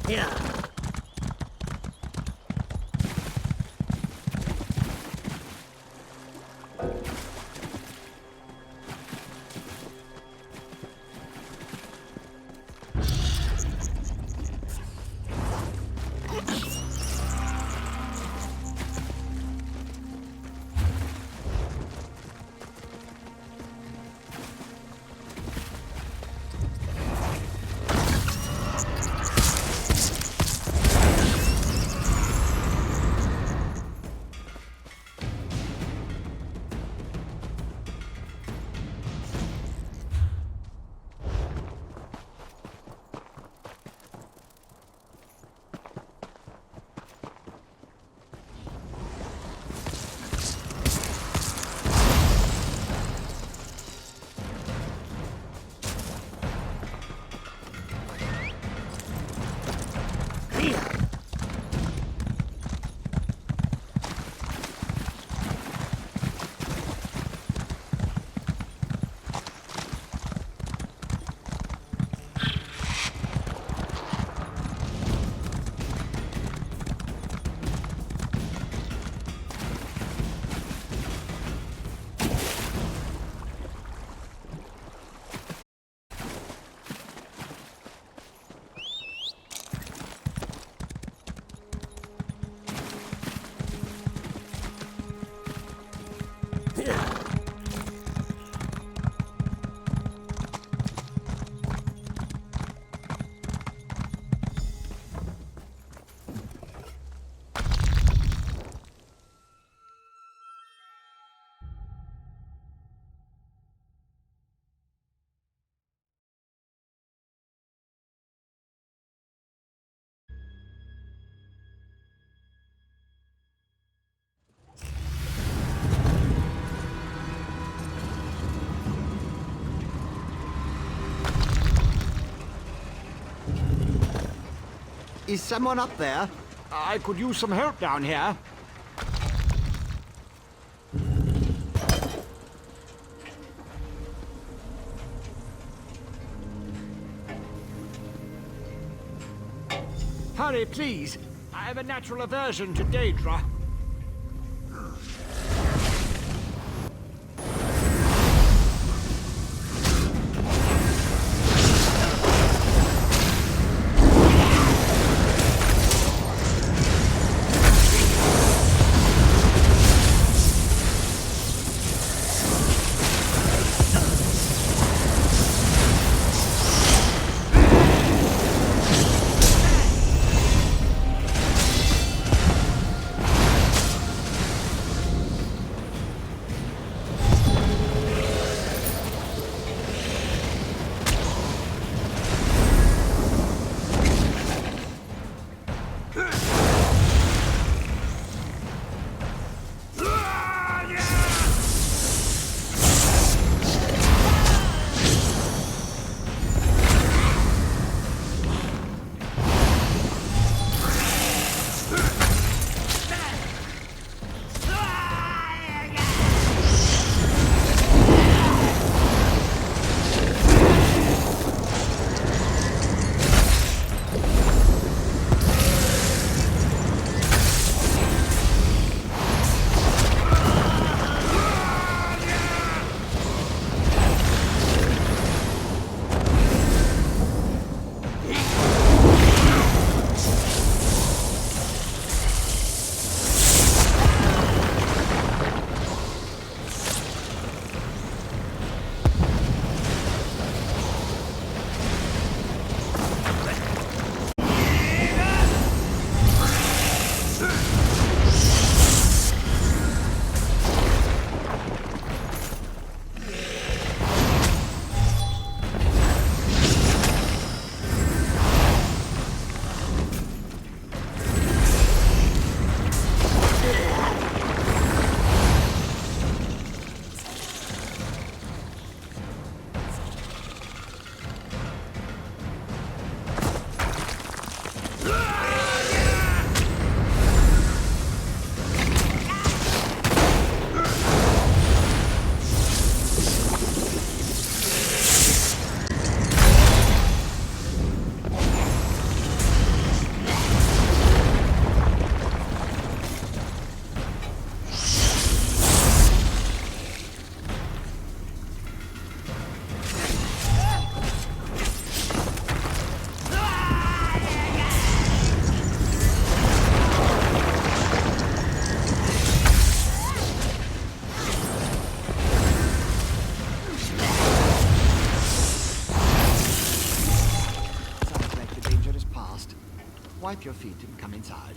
P: Here.
D: Is someone up there? I could use some help down here. Hurry, please. I have a natural aversion to Daedra. last. Wipe your feet and come inside.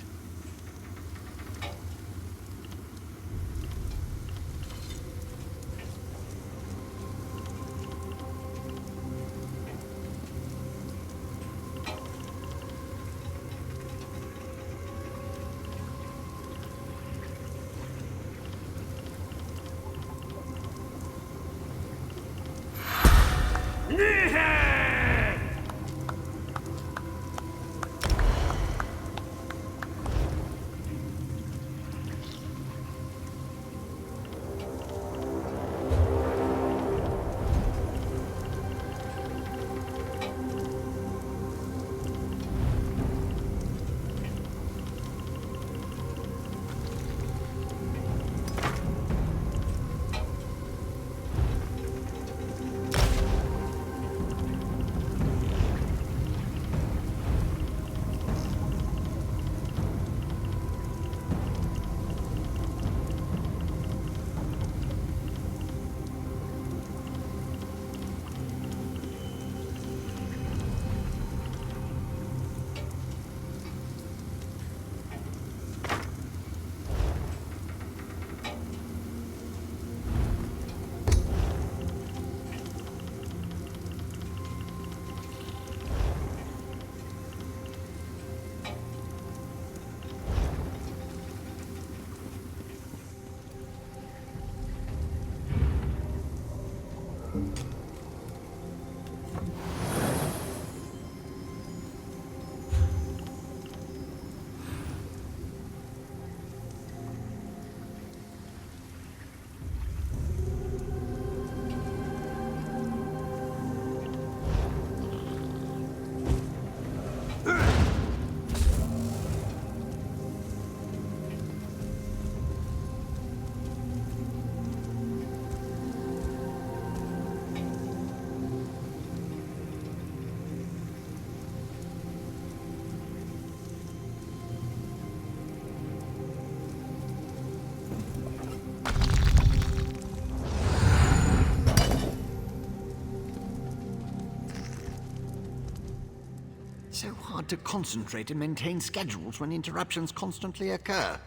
D: So hard to concentrate and maintain schedules when interruptions constantly occur.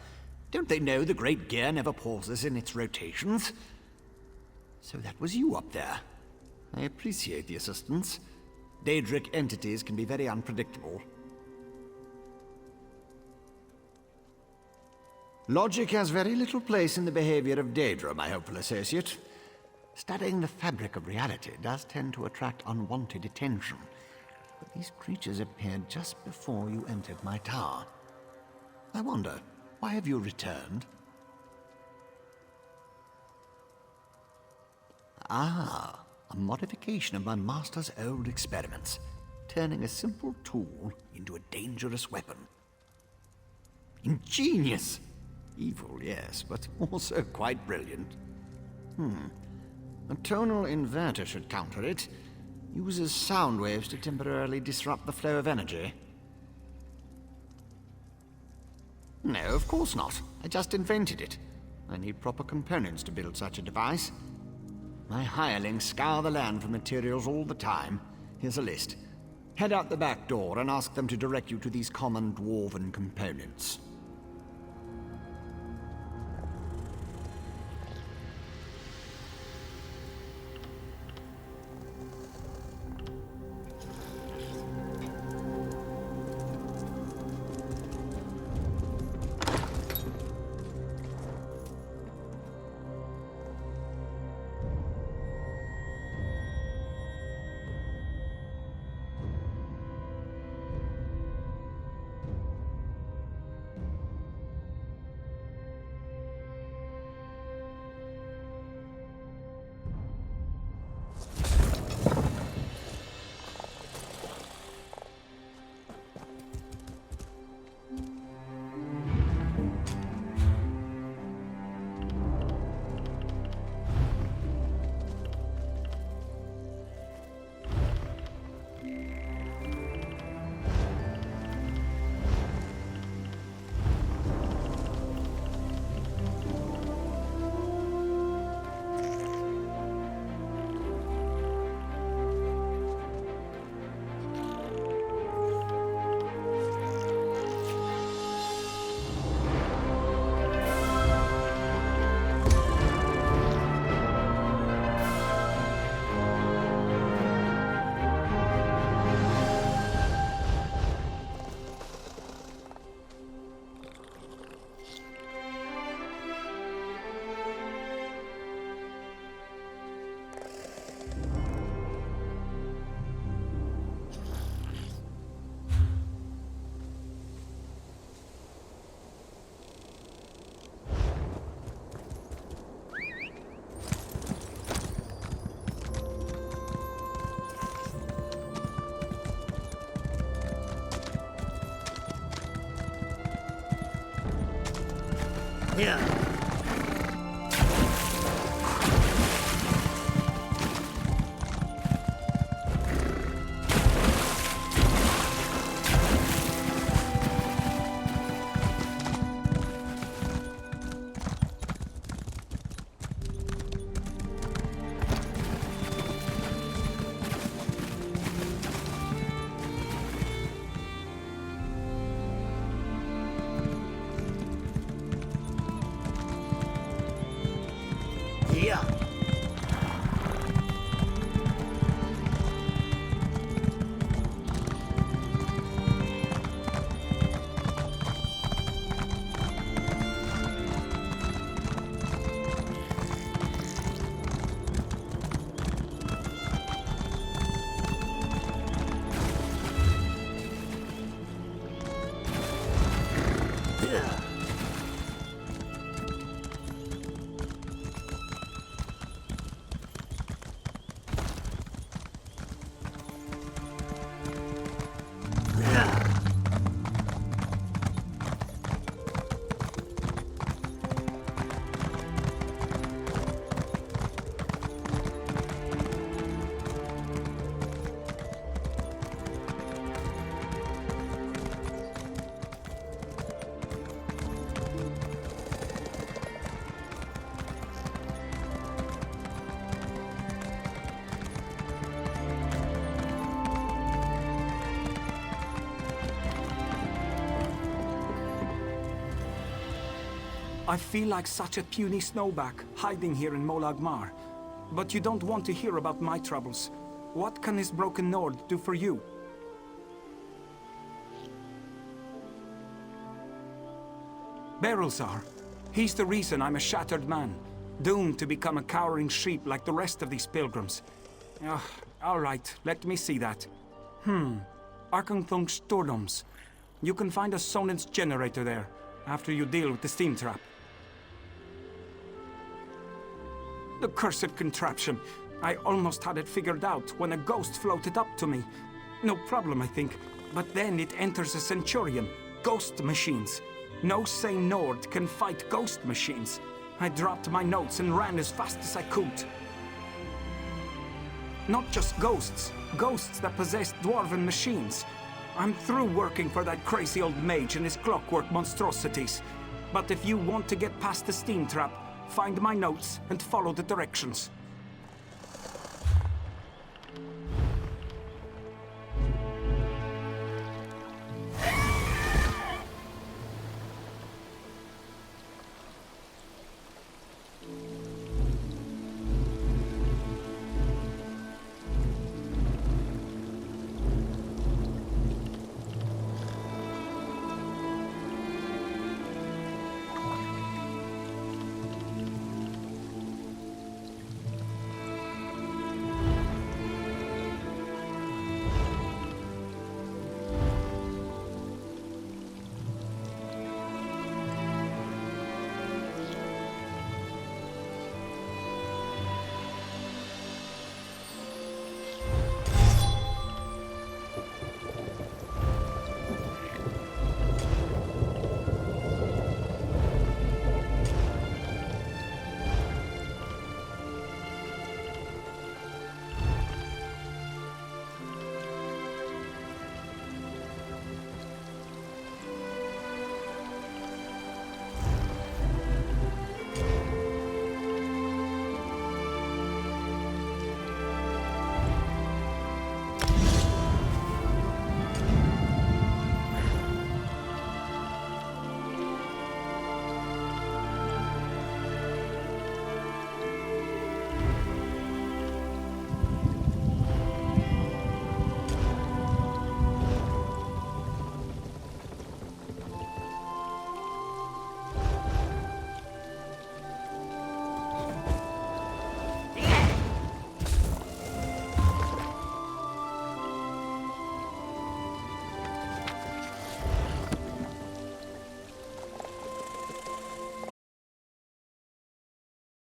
D: Don't they know the Great Gear never pauses in its rotations? So that was you up there. I appreciate the assistance. Daedric entities can be very unpredictable. Logic has very little place in the behavior of Daedra, my hopeful associate. Studying the fabric of reality does tend to attract unwanted attention. But these creatures appeared just before you entered my tower. I wonder, why have you returned? Ah, a modification of my master's old experiments, turning a simple tool into a dangerous weapon. Ingenious! Evil, yes, but also quite brilliant. A tonal inverter should counter it. Uses sound waves to temporarily disrupt the flow of energy. No, of course not. I just invented it. I need proper components to build such a device. My hirelings scour the land for materials all the time. Here's a list. Head out the back door and ask them to direct you to these common dwarven components.
P: Here. Here.
Q: I feel like such a puny snowback, hiding here in Molag Mar. But you don't want to hear about my troubles. What can this broken Nord do for you? Berulzar. He's the reason I'm a shattered man, doomed to become a cowering sheep like the rest of these pilgrims. All right, let me see that. Arkanthung Stordoms. You can find a Sonance generator there, after you deal with the steam trap. The cursed contraption. I almost had it figured out when a ghost floated up to me. No problem, I think. But then it enters a Centurion. Ghost machines. No sane Nord can fight ghost machines. I dropped my notes and ran as fast as I could. Not just ghosts. Ghosts that possess dwarven machines. I'm through working for that crazy old mage and his clockwork monstrosities. But if you want to get past the steam trap, find my notes and follow the directions.